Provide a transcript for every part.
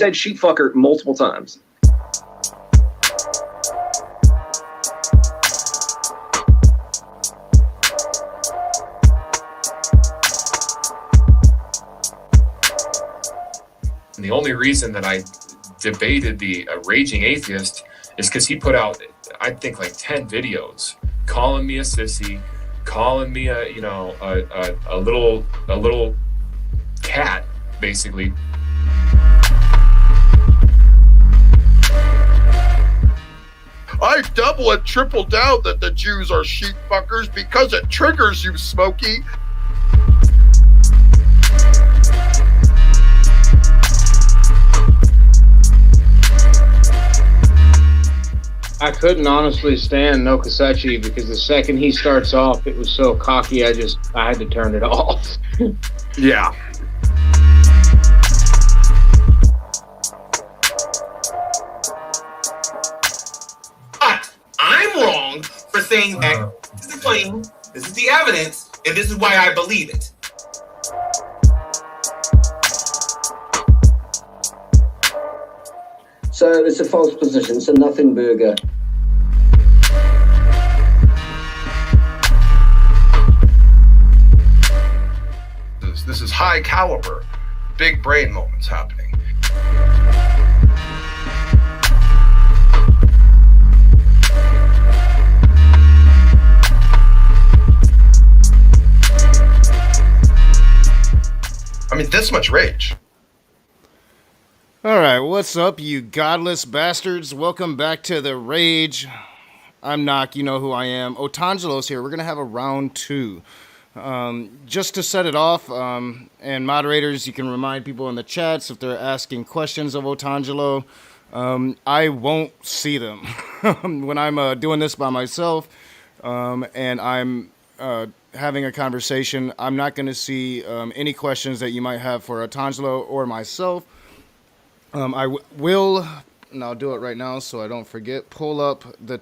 said sheep fucker multiple times. And the only reason that I debated the Raging Atheist is because he put out, I think, like 10 videos calling me a sissy, calling me a little cat, basically. I double and triple down that the Jews are sheep fuckers because it triggers you, Smokey. I couldn't honestly stand Nokasechi because the second he starts off, it was so cocky, I had to turn it off. Yeah. But I'm wrong for saying that this is the claim, this is the evidence, and this is why I believe it. So it's a false position. It's a nothing burger. This is high caliber, big brain moments happening. I mean, this much rage. All right, what's up, you godless bastards? Welcome back to The Rage. I'm Knock, you know who I am. Otangelo's here. We're going to have a round two. Just to set it off, and moderators, you can remind people in the chats if they're asking questions of Otangelo. I won't see them when I'm doing this by myself, and I'm having a conversation. I'm not going to see any questions that you might have for Otangelo or myself. I will, and I'll do it right now so I don't forget, pull up the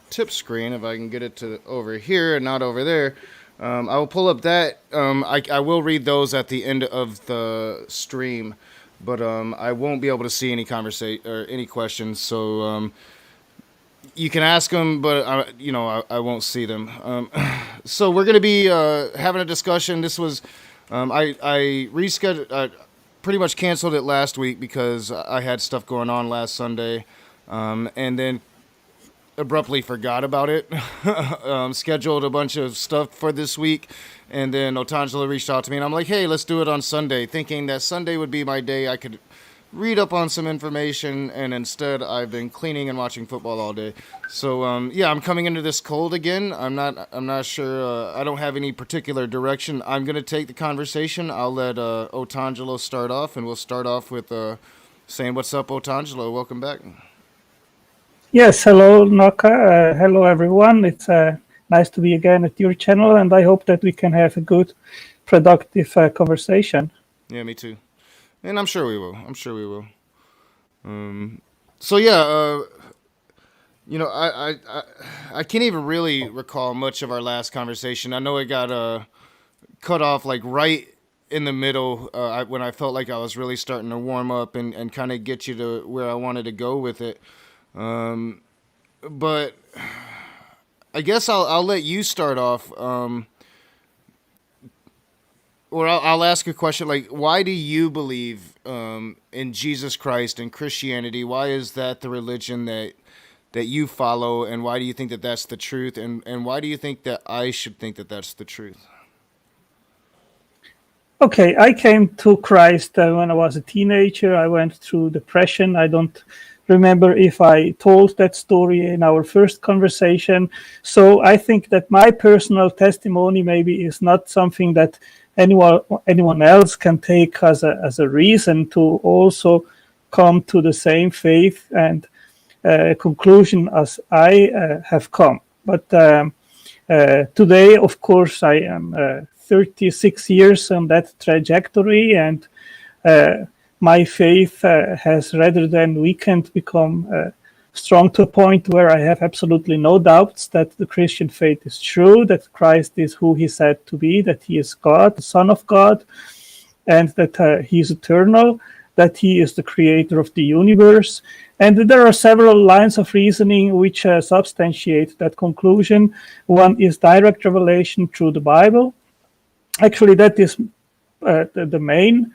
tip screen if I can get it to over here and not over there. I will pull up that. I will read those at the end of the stream, but I won't be able to see any conversation or any questions. So you can ask them, but I won't see them. So we're gonna be having a discussion. This was I rescheduled. Pretty much canceled it last week because I had stuff going on last Sunday, and then abruptly forgot about it. Scheduled a bunch of stuff for this week, and then Otangelo reached out to me, and I'm like, hey, let's do it on Sunday, thinking that Sunday would be my day. I could read up on some information, and instead I've been cleaning and watching football all day. So yeah, I'm coming into this cold again. I'm not sure. I don't have any particular direction. I'm gonna take the conversation. I'll let Otangelo start off, and we'll start off with saying what's up, Otangelo. Welcome back. Yes, hello, Naka. Hello, everyone. It's nice to be again at your channel, and I hope that we can have a good, productive conversation. Yeah, me too. And I'm sure we will. So yeah, I can't even really recall much of our last conversation. I know it got cut off like right in the middle when I felt like I was really starting to warm up and kind of get you to where I wanted to go with it. But I guess I'll let you start off. Or I'll ask a question like, why do you believe in Jesus Christ and Christianity? Why is that the religion that you follow, and why do you think that that's the truth? And why do you think that I should think that that's the truth? Okay, I came to Christ when I was a teenager. I went through depression. I don't remember if I told that story in our first conversation. So I think that my personal testimony maybe is not something that anyone else can take as a reason to also come to the same faith and conclusion as I have come. But today, of course, I am 36 years on that trajectory, and my faith has rather than weakened become strong to a point where I have absolutely no doubts that the Christian faith is true, that Christ is who he said to be, that he is God, the Son of God, and that he is eternal. that he is the creator of the universe. And there are several lines of reasoning which substantiate that conclusion. One is direct revelation through the Bible. Actually, that is the main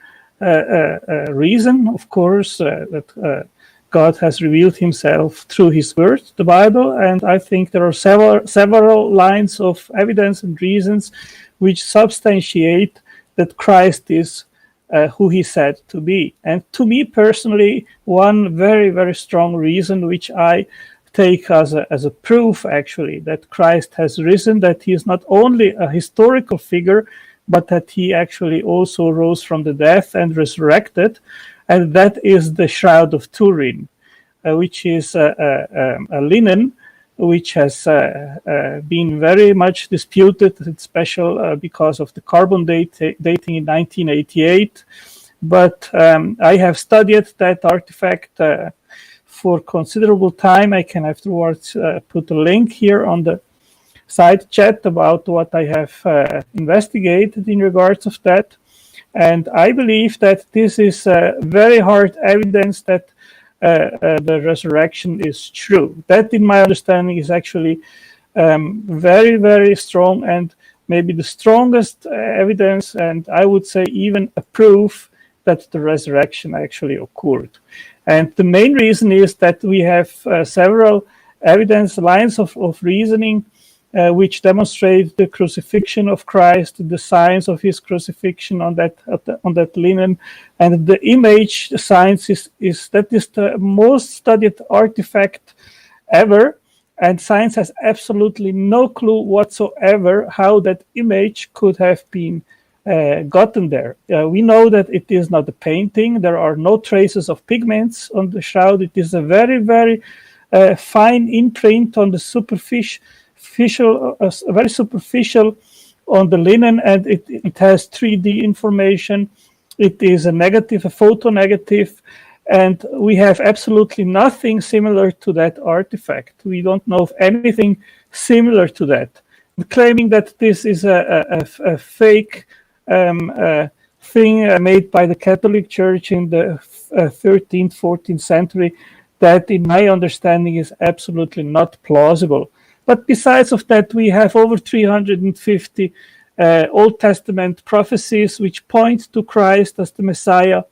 reason, of course, that God has revealed himself through his word, the Bible. And I think there are several lines of evidence and reasons which substantiate that Christ is who he said to be. And to me personally, one very, very strong reason which I take as a proof, actually, that Christ has risen, that he is not only a historical figure, but that he actually also rose from the death and resurrected. And that is the Shroud of Turin, which is a linen which has been very much disputed. It's special because of the carbon dating in 1988. But I have studied that artifact for considerable time. I can afterwards put a link here on the side chat about what I have investigated in regards of that. And I believe that this is very hard evidence that the resurrection is true. That, in my understanding, is actually very, very strong and maybe the strongest evidence, and I would say even a proof that the resurrection actually occurred. And the main reason is that we have several evidence lines of reasoning which demonstrate the crucifixion of Christ, the signs of his crucifixion on that linen, and the image, the science is the most studied artifact ever, and science has absolutely no clue whatsoever how that image could have been gotten there. We know that it is not a painting. There are no traces of pigments on the shroud. It is a very, very fine imprint on the very superficial on the linen, and it has 3D information. It is a negative, a photo negative, and we have absolutely nothing similar to that artifact. We don't know of anything similar to that. Claiming that this is a fake thing made by the Catholic Church in the 13th, 14th century, that in my understanding is absolutely not plausible. But besides of that, we have over 350 Old Testament prophecies which point to Christ as the Messiah.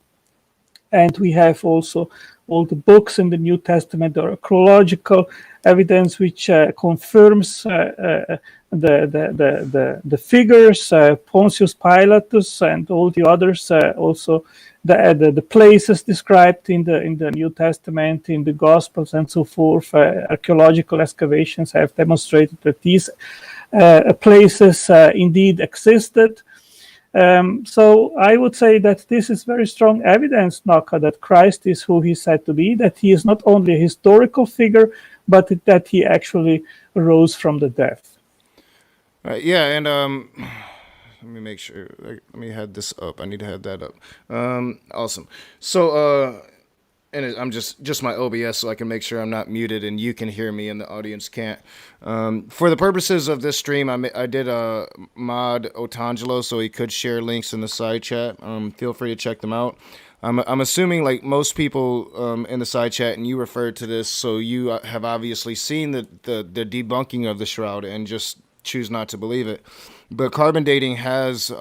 And we have also all the books in the New Testament or archaeological evidence which confirms the figures, Pontius Pilatus and all the others, also the places described in the New Testament, in the Gospels and so forth. Archaeological excavations have demonstrated that these places indeed existed. So I would say that this is very strong evidence, Naka, that Christ is who he said to be, that he is not only a historical figure, but that he actually rose from the dead. Yeah, and let me make sure. Let me have this up. I need to have that up. Awesome. So, and I'm just my OBS, so I can make sure I'm not muted and you can hear me and the audience can't. For the purposes of this stream, I did mod Otangelo so he could share links in the side chat. Feel free to check them out. I'm assuming, like most people in the side chat, and you referred to this, so you have obviously seen the debunking of the shroud and just choose not to believe it. But carbon dating has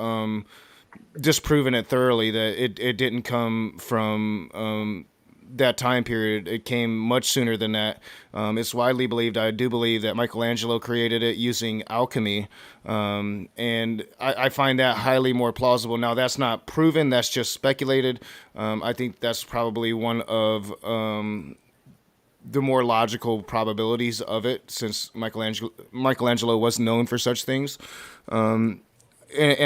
disproven it thoroughly that it didn't come from that time period. It came much sooner than that. It's widely believed, I do believe, that Michelangelo created it using alchemy, and I find that highly more plausible. Now, that's not proven, that's just speculated. I think that's probably one of the more logical probabilities of it, since Michelangelo was known for such things, and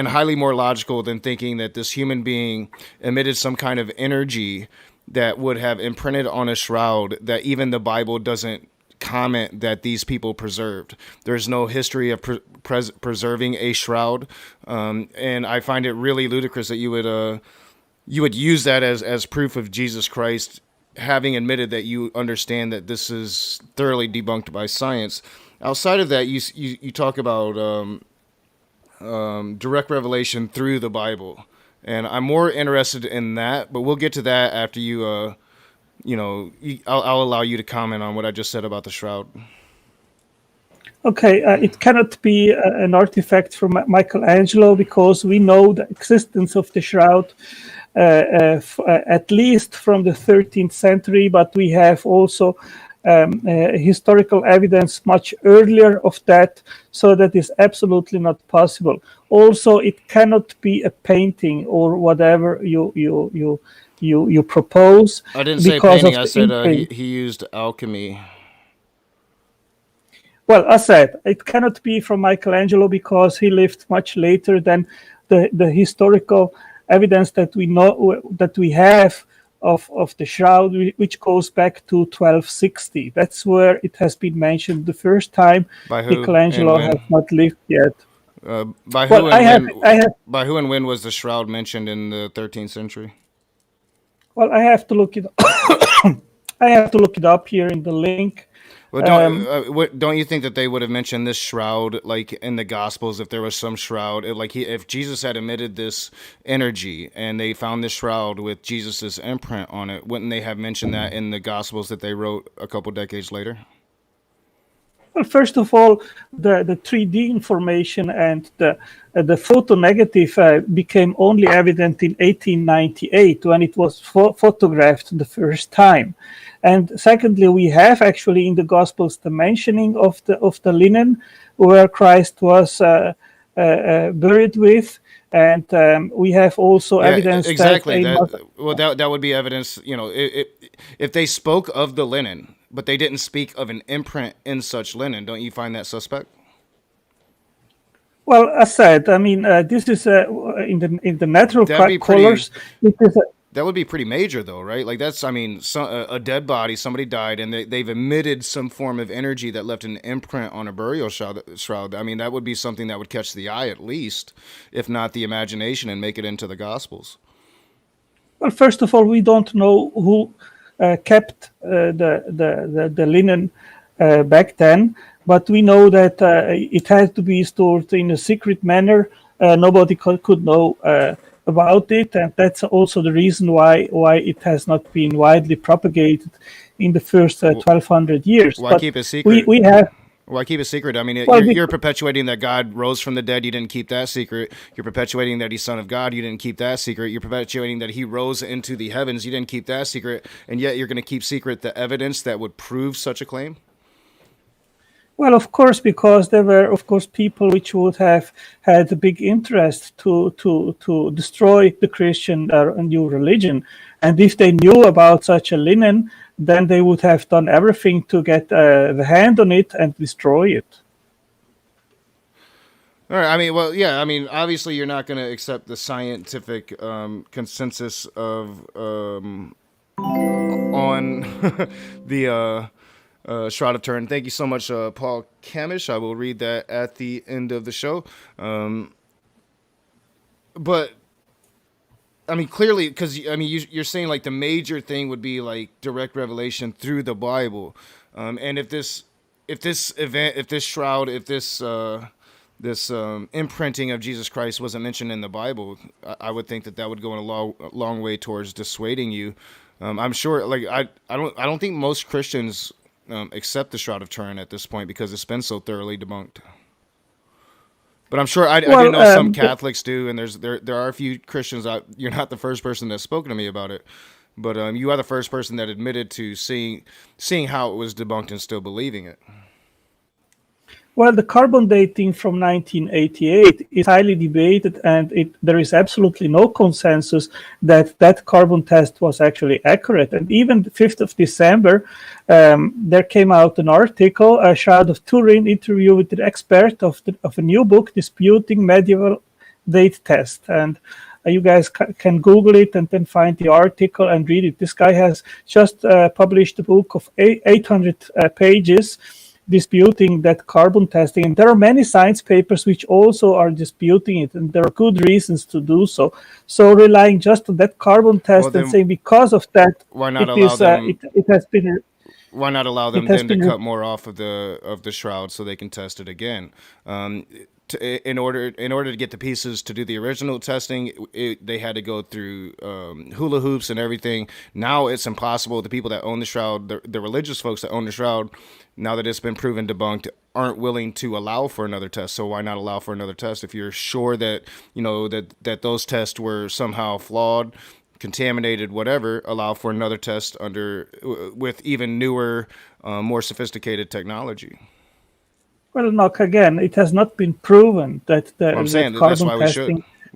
highly more logical than thinking that this human being emitted some kind of energy that would have imprinted on a shroud that even the Bible doesn't comment that these people preserved. There's no history of preserving a shroud, and I find it really ludicrous that you would use that as proof of Jesus Christ, having admitted that you understand that this is thoroughly debunked by science. Outside of that, you talk about direct revelation through the Bible. And I'm more interested in that, but we'll get to that after you. I'll allow you to comment on what I just said about the shroud. Okay, it cannot be an artifact from Michelangelo because we know the existence of the shroud at least from the 13th century, but we have also historical evidence much earlier of that, so that is absolutely not possible. Also, it cannot be a painting or whatever you propose. I didn't say because painting. of I the said imprint. he used alchemy. Well, I said it cannot be from Michelangelo because he lived much later than the historical evidence that we know that we have of the shroud, which goes back to 1260. That's where it has been mentioned the first time. By who Michelangelo and has when? not lived yet. By who Well, and when? I have. By who and when was the shroud mentioned in the 13th century? Well, I have to look it. I have to look it up here in the link. Well, don't you think that they would have mentioned this shroud like in the Gospels if there was some shroud, if Jesus had emitted this energy and they found this shroud with Jesus's imprint on it, wouldn't they have mentioned that in the Gospels that they wrote a couple decades later? Well, first of all, the 3D information and the photo negative became only evident in 1898 when it was photographed the first time. And secondly, we have actually in the Gospels the mentioning of the linen where Christ was buried with, and we have also evidence exactly. that that would be evidence. If they spoke of the linen, but they didn't speak of an imprint in such linen, don't you find that suspect? Well, as said, I mean, this is in the natural colors. It is that would be pretty major, though, right? Like a dead body, somebody died, and they've emitted some form of energy that left an imprint on a burial shroud. I mean, that would be something that would catch the eye at least, if not the imagination, and make it into the Gospels. Well, first of all, we don't know who kept the linen back then, but we know that it had to be stored in a secret manner. Nobody could know about it, and that's also the reason why it has not been widely propagated in the first 1200 years. Why keep it secret? We have. Why keep it secret? I mean, you're perpetuating that God rose from the dead. You didn't keep that secret. You're perpetuating that he's Son of God. You didn't keep that secret. You're perpetuating that he rose into the heavens. You didn't keep that secret. And yet you're going to keep secret the evidence that would prove such a claim? Well, of course, because there were, of course, people which would have had a big interest to destroy the Christian new religion. And if they knew about such a linen, then they would have done everything to get the hand on it and destroy it. All right. I mean, well, yeah. I mean, obviously, you're not going to accept the scientific consensus of on the Shroud of Turin. Thank you so much, Paul Kamish. I will read that at the end of the show. But I mean, clearly, because I mean, you're saying like the major thing would be like direct revelation through the Bible, and if this shroud, this imprinting of Jesus Christ wasn't mentioned in the Bible, I would think that would go in a long way towards dissuading you. I'm sure, like I don't think most Christians accept the Shroud of Turin at this point because it's been so thoroughly debunked. But I'm sure I do know some Catholics do, and there are a few Christians. You're not the first person that's spoken to me about it, but you are the first person that admitted to seeing how it was debunked and still believing it. Well, the carbon dating from 1988 is highly debated, and there is absolutely no consensus that carbon test was actually accurate. And even the 5th of December, there came out an article, a Shroud of Turin interview with the expert of a new book disputing medieval date test. And you guys can Google it and then find the article and read it. This guy has just published a book of 800 pages disputing that carbon testing, and there are many science papers which also are disputing it, and there are good reasons to do so. So relying just on that carbon test and saying because of that, why not allow them? It has been. Why not allow them then to cut more off of the shroud so they can test it again? in order to get the pieces to do the original testing, they had to go through hula hoops and everything. Now it's impossible. The people that own the shroud, the religious folks that own the shroud, now that it's been proven debunked, aren't willing to allow for another test. So why not allow for another test if you're sure that that those tests were somehow flawed, contaminated, whatever? Allow for another test with even newer, more sophisticated technology. Well, Knock, again, it has not been proven that I'm saying that's why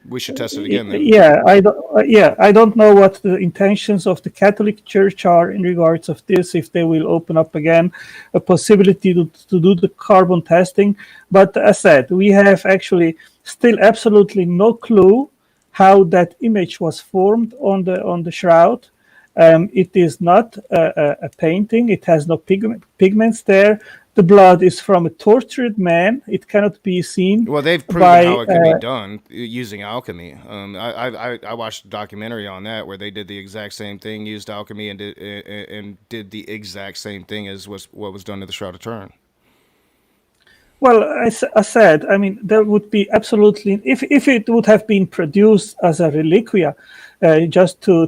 we should test it again. Then. I don't know what the intentions of the Catholic Church are in regards of this, if they will open up again a possibility to do the carbon testing. But as said, we have actually still absolutely no clue how that image was formed on the shroud. It is not a painting. It has no pigments there. The blood is from a tortured man. It cannot be seen. Well, they've proven how it can be done using alchemy. I watched a documentary on that where they did the exact same thing, used alchemy, and did the exact same thing as what was done to the Shroud of Turin. Well, as I said, I mean, there would be absolutely, if it would have been produced as a reliquia, just to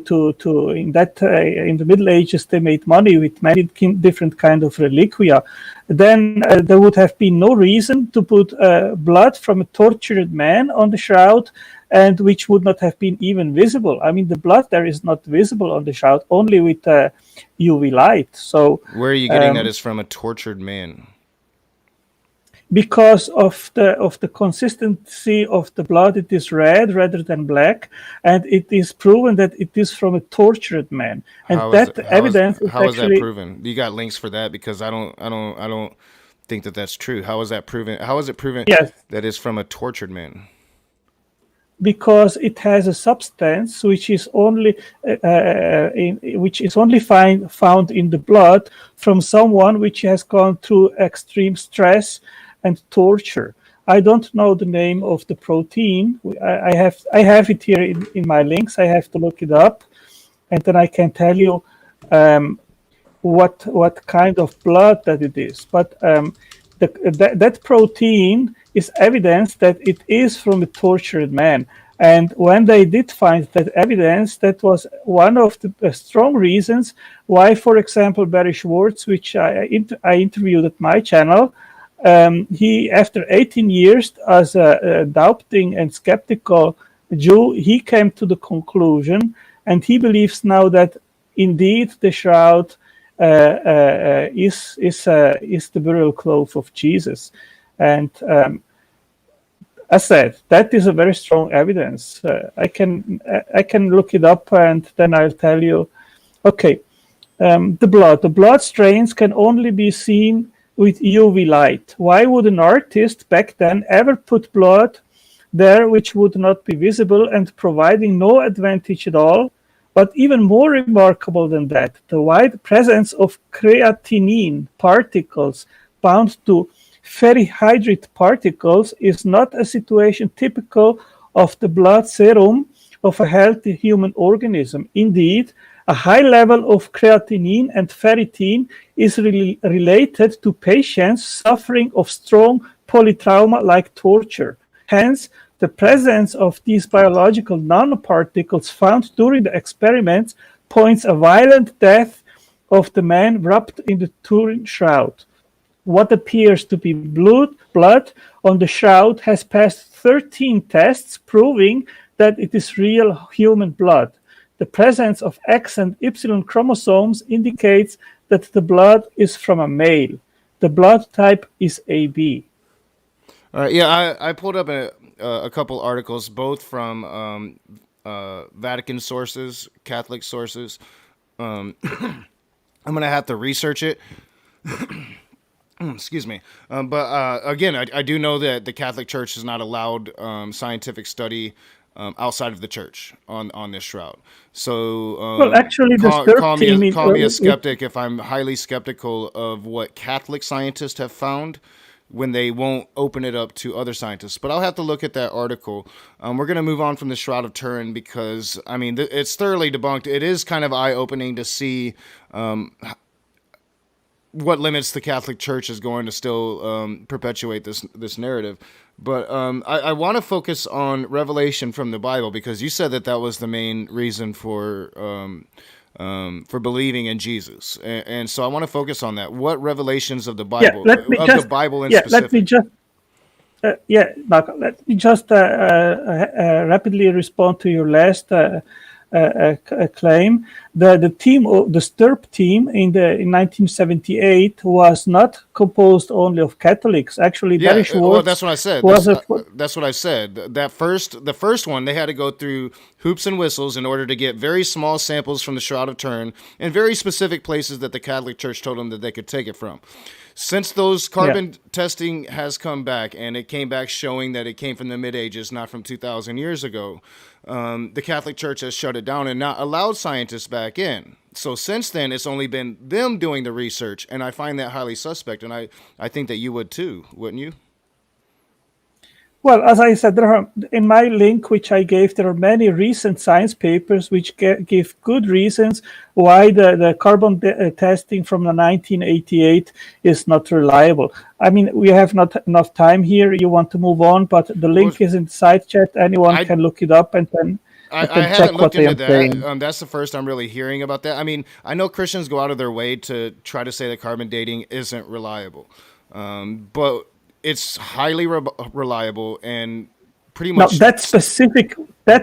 in the Middle Ages they made money with many different kind of reliquia, then there would have been no reason to put blood from a tortured man on the shroud, and which would not have been even visible. I mean, the blood there is not visible on the shroud, only with UV light. So where are you getting that is from a tortured man? Because of the consistency of the blood, it is red rather than black, and it is proven that it is from a tortured man. And how is that proven? You got links for that? Because I don't think that that's true. How is that proven? How is it proven that it's from a tortured man? Because it has a substance which is only found in the blood from someone which has gone through extreme stress and torture. I don't know the name of the protein. I have it here in my links. I have to look it up, and then I can tell you what kind of blood that it is. But that protein is evidence that it is from a tortured man. And when they did find that evidence, that was one of the strong reasons why, for example, Barry Schwartz, which I interviewed at my channel, he, after 18 years as a doubting and skeptical Jew, he came to the conclusion, and he believes now that indeed the shroud is the burial cloth of Jesus. And as said, that is a very strong evidence. I can look it up, and then I'll tell you. Okay, the blood strains can only be seen with UV light. Why would an artist back then ever put blood there which would not be visible and providing no advantage at all? But even more remarkable than that, the wide presence of creatinine particles bound to ferrihydrite particles is not a situation typical of the blood serum of a healthy human organism. Indeed, a high level of creatinine and ferritin is related to patients suffering of strong polytrauma like torture. Hence, the presence of these biological nanoparticles found during the experiments points a violent death of the man wrapped in the Turin shroud. What appears to be blood on the shroud has passed 13 tests proving that it is real human blood. The presence of X and Y chromosomes indicates that the blood is from a male. The blood type is AB. All right, yeah, I pulled up a couple articles, both from Vatican sources, Catholic sources. I'm going to have to research it. Excuse me. But again, I do know that the Catholic Church has not allowed scientific study outside of the church on this shroud. So well, actually, call me a skeptic if I'm highly skeptical of what Catholic scientists have found when they won't open it up to other scientists. But I'll have to look at that article. We're going to move on from the Shroud of Turin because, I mean, it's thoroughly debunked. It is kind of eye-opening to see what limits the Catholic Church is going to still perpetuate this narrative. But I want to focus on revelation from the Bible, because you said that was the main reason for believing in Jesus, and so I want to focus on that. What revelations of the Bible, the Bible in specific? Marco, let me just rapidly respond to your last claim. The team, the STIRP team in 1978 was not composed only of Catholics. Actually, well, that's what I said. That's what I said. The first one, they had to go through hoops and whistles in order to get very small samples from the Shroud of Turin and very specific places that the Catholic Church told them that they could take it from. Since those carbon testing has come back, and it came back showing that it came from the mid-ages, not from 2,000 years ago, the Catholic Church has shut it down and not allowed scientists back in. So since then, it's only been them doing the research, and I find that highly suspect, and I think that you would too, wouldn't you? Well, as I said, in my link, which I gave, there are many recent science papers which give good reasons why the carbon testing from the 1988 is not reliable. I mean, we have not enough time here. You want to move on, but the link is in the side chat. Anyone can look it up and then I haven't looked into that. That's the first I'm really hearing about that. I mean, I know Christians go out of their way to try to say that carbon dating isn't reliable, but it's highly reliable and pretty much. Now, that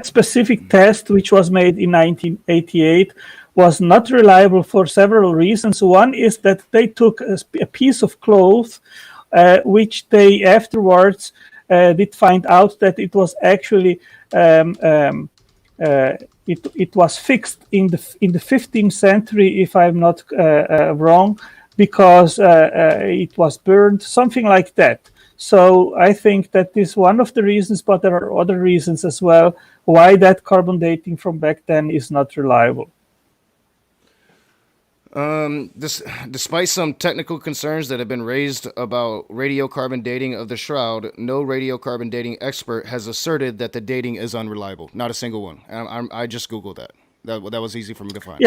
specific test, which was made in 1988, was not reliable for several reasons. One is that they took a piece of cloth, which they afterwards did find out that it was actually it was fixed in the 15th century, if I'm not wrong, because it was burned, something like that. So I think that is one of the reasons, but there are other reasons as well why that carbon dating from back then is not reliable. Despite some technical concerns that have been raised about radiocarbon dating of the Shroud, no radiocarbon dating expert has asserted that the dating is unreliable. Not a single one. I just Googled that. That was easy for me to find.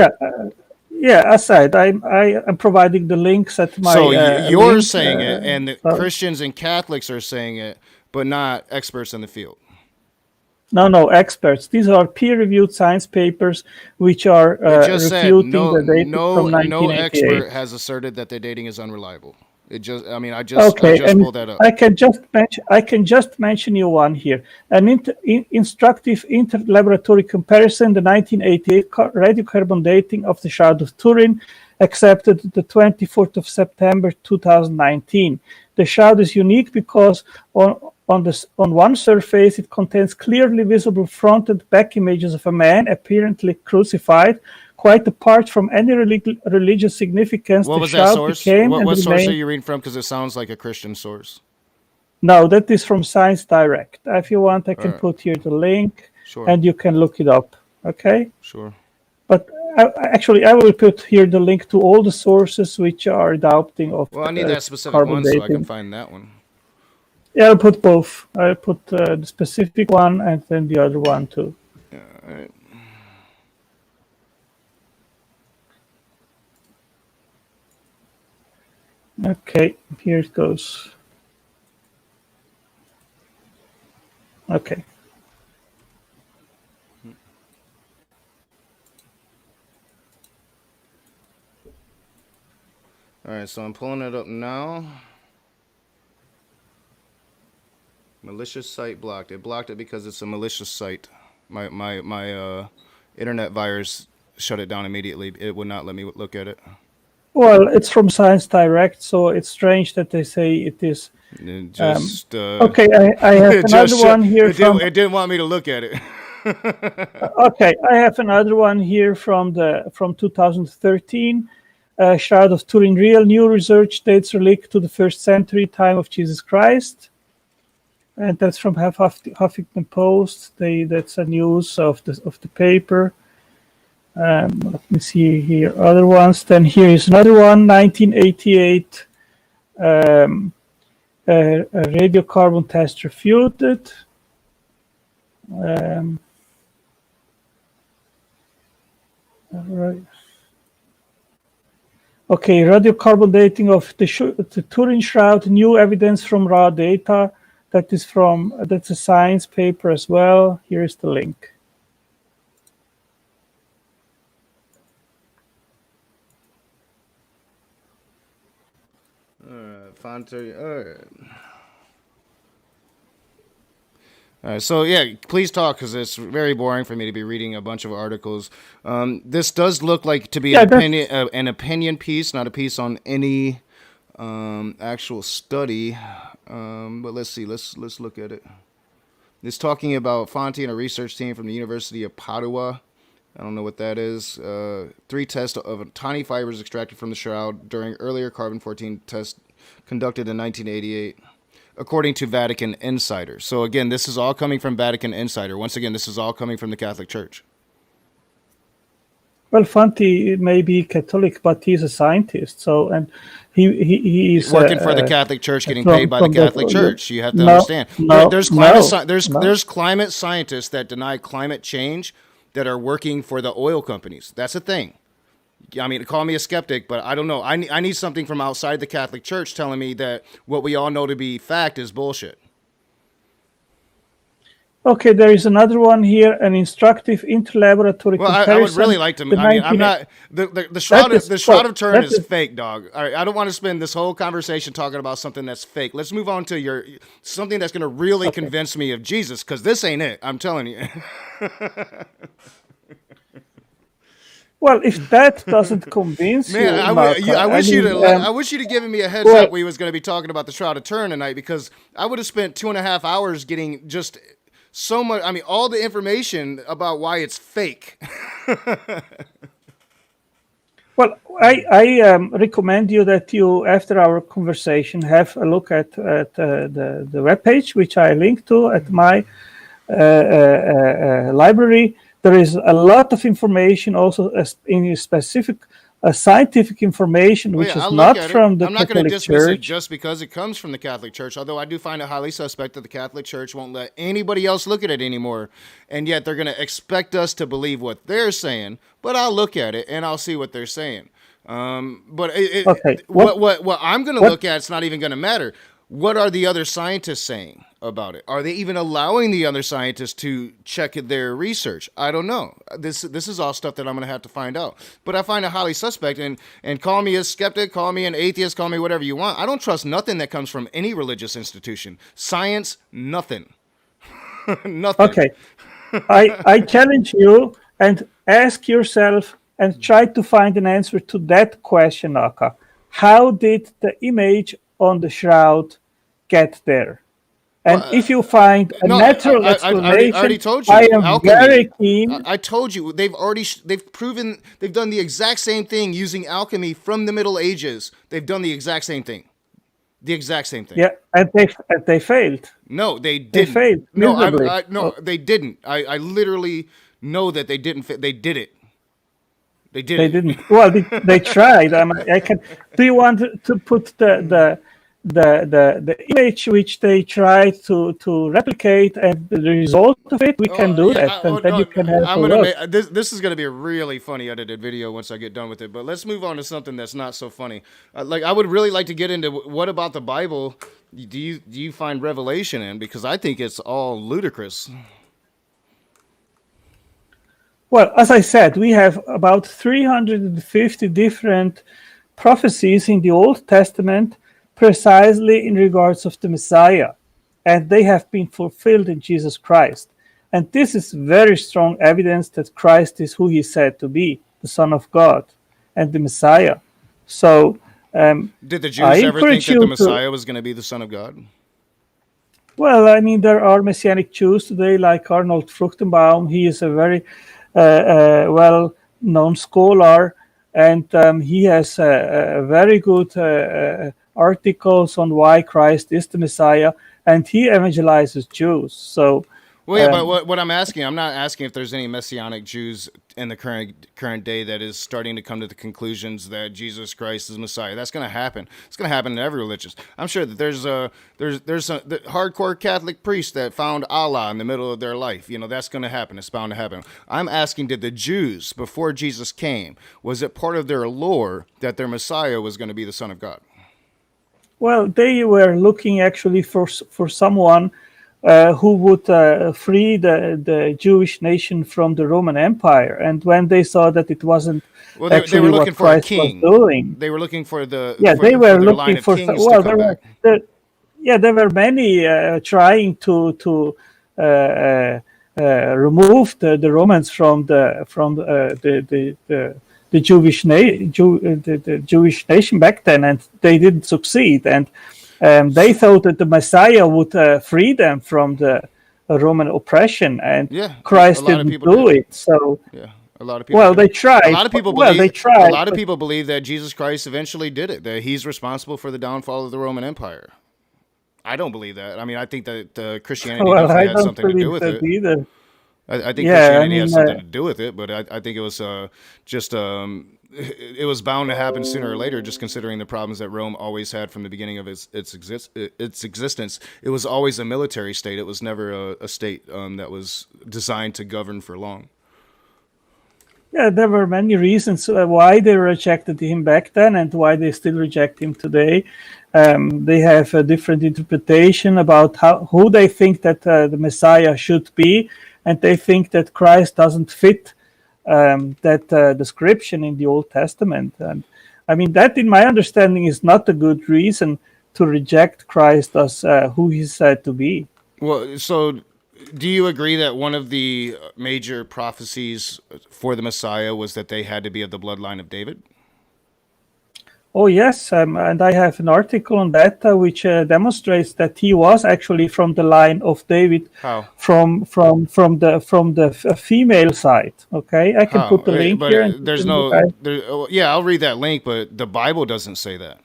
Yeah, as I said, I am providing the links at my. So you're saying it, and the Christians and Catholics are saying it, but not experts in the field. No, experts. These are peer-reviewed science papers which are refuting the dating from 1988. No expert has asserted that the dating is unreliable. I just pulled that up. I can just mention you one here. An instructive inter-laboratory comparison: the 1988 radiocarbon dating of the Shroud of Turin, accepted the 24th of September 2019. The shroud is unique because on one surface it contains clearly visible front and back images of a man apparently crucified. Quite apart from any religious significance, what was that source? What source are you reading from? Because it sounds like a Christian source. No, that is from Science Direct. If you want, I can put here the link, and you can look it up. Okay? Sure. But I will put here the link to all the sources which are adopting of. Well, I need that specific one so I can find that one. Yeah, I'll put both. I'll put the specific one and then the other one too. Yeah, all right. Okay, here it goes. Okay. All right, so I'm pulling it up now. Malicious site blocked. It blocked it because it's a malicious site. My internet virus shut it down immediately. It would not let me look at it. Well, it's from Science Direct, so it's strange that they say it is. Okay, I have another one here. It didn't want me to look at it. Okay, I have another one here from 2013. Shroud of Turin real new research dates relate to the 1st century time of Jesus Christ, and that's from Huffington Post. That's a news of the paper. Let me see here other ones. Then here is another one, 1988. A radiocarbon test refuted. All right. Okay, radiocarbon dating of the Turin Shroud, new evidence from raw data. That's a science paper as well. Here is the link. Fonte. All right, so yeah, please talk because it's very boring for me to be reading a bunch of articles. This does look like to be an opinion piece, not a piece on any actual study. But let's see, let's look at it. It's talking about Fonte and a research team from the University of Padua. I don't know what that is. 3 tests of tiny fibers extracted from the shroud during earlier carbon-14 tests conducted in 1988, according to Vatican Insider. So again, this is all coming from Vatican Insider. Once again, this is all coming from the Catholic Church. Well, Fonte may be Catholic, but he's a scientist. So, and he is working for the Catholic Church, getting paid by the Catholic Church. You have to understand. There's climate scientists that deny climate change that are working for the oil companies. That's a thing. I mean, call me a skeptic, but I don't know. I need something from outside the Catholic Church telling me that what we all know to be fact is bullshit. Okay, there is another one here, an instructive interlaboratory comparison. I would really like to. I mean, I'm not the shroud of Turin is fake, dog. All right, I don't want to spend this whole conversation talking about something that's fake. Let's move on to something that's going to really convince me of Jesus, because this ain't it. I'm telling you. Well, if that doesn't convince you, I wish you'd have given me a heads up we was going to be talking about the Shroud of Turin tonight, because I would have spent 2.5 hours getting just so much. I mean, all the information about why it's fake. Well, I recommend you that you, after our conversation, have a look at the webpage, which I link to at my library. There is a lot of information, also in specific scientific information, which is not from the Catholic Church. I'm not going to dismiss it just because it comes from the Catholic Church, although I do find it highly suspect that the Catholic Church won't let anybody else look at it anymore, and yet they're going to expect us to believe what they're saying, but I'll look at it and I'll see what they're saying. What I'm going to look at, it's not even going to matter. What are the other scientists saying about it? Are they even allowing the other scientists to check their research? I don't know. This is all stuff that I'm going to have to find out. But I find it highly suspect, and call me a skeptic, call me an atheist, call me whatever you want. I don't trust nothing that comes from any religious institution. Science, nothing. Nothing. Okay. I challenge you and ask yourself and try to find an answer to that question, Naka. How did the image on the shroud get there? And if you find a natural explanation, I already told you. I am alchemy. Very keen. I told you they've proven they've done the exact same thing using alchemy from the Middle Ages. They've done the exact same thing. The exact same thing. Yeah, and they failed. No, they didn't. They failed. No, they didn't. I literally know that they didn't. They did it. They didn't. Well, they tried. I can. Do you want to put the image which they try to replicate and the result of it? We can do that, and then you can have a look. This is going to be a really funny edited video once I get done with it. But let's move on to something that's not so funny. I would really like to get into what about the Bible do you find revelation in? Because I think it's all ludicrous. Well, as I said, we have about 350 different prophecies in the Old Testament precisely in regards of the Messiah, and they have been fulfilled in Jesus Christ. And this is very strong evidence that Christ is who he said to be, the Son of God and the Messiah. So, did the Jews ever think that the Messiah was going to be the Son of God? Well, I mean, there are Messianic Jews today, like Arnold Fruchtenbaum. He is a very well-known scholar, and he has very good articles on why Christ is the Messiah, and he evangelizes Jews. So Well, yeah, but what I'm asking, I'm not asking if there's any Messianic Jews in the current day that is starting to come to the conclusions that Jesus Christ is Messiah. That's going to happen. It's going to happen in every religion. I'm sure that there's the hardcore Catholic priest that found Allah in the middle of their life. You know, that's going to happen. It's bound to happen. I'm asking, did the Jews before Jesus came, was it part of their lore that their Messiah was going to be the Son of God? Well, they were looking actually for someone who would free the Jewish nation from the Roman Empire. And when they saw that it wasn't they were looking what for a Christ king. was doing, They were looking for the they were their looking line of for kings well, to come back. there were many trying to remove the Romans from the Jewish the Jewish nation back then, and they didn't succeed. And they thought that the Messiah would free them from the Roman oppression, and Christ didn't do it. So a lot of people. Well, they tried. A lot of people believe. They tried. A lot of people believe that Jesus Christ eventually did it. That he's responsible for the downfall of the Roman Empire. I don't believe that. I mean, I think that Christianity definitely had something to do with it. Either. I think Christianity had something to do with it, but I think it was just it was bound to happen sooner or later, just considering the problems that Rome always had from the beginning of its existence. It was always a military state. It was never a state that was designed to govern for long. Yeah, there were many reasons why they rejected him back then and why they still reject him today. They have a different interpretation about who they think that the Messiah should be, and they think that Christ doesn't fit that description in the Old Testament. And I mean, that, in my understanding, is not a good reason to reject Christ as who he's said to be. Well, so do you agree that one of the major prophecies for the Messiah was that they had to be of the bloodline of David? Oh yes, and I have an article on that which demonstrates that he was actually from the line of David. How? From the female side. Okay, I can put the link but here. There's I'll read that link, but the Bible doesn't say that.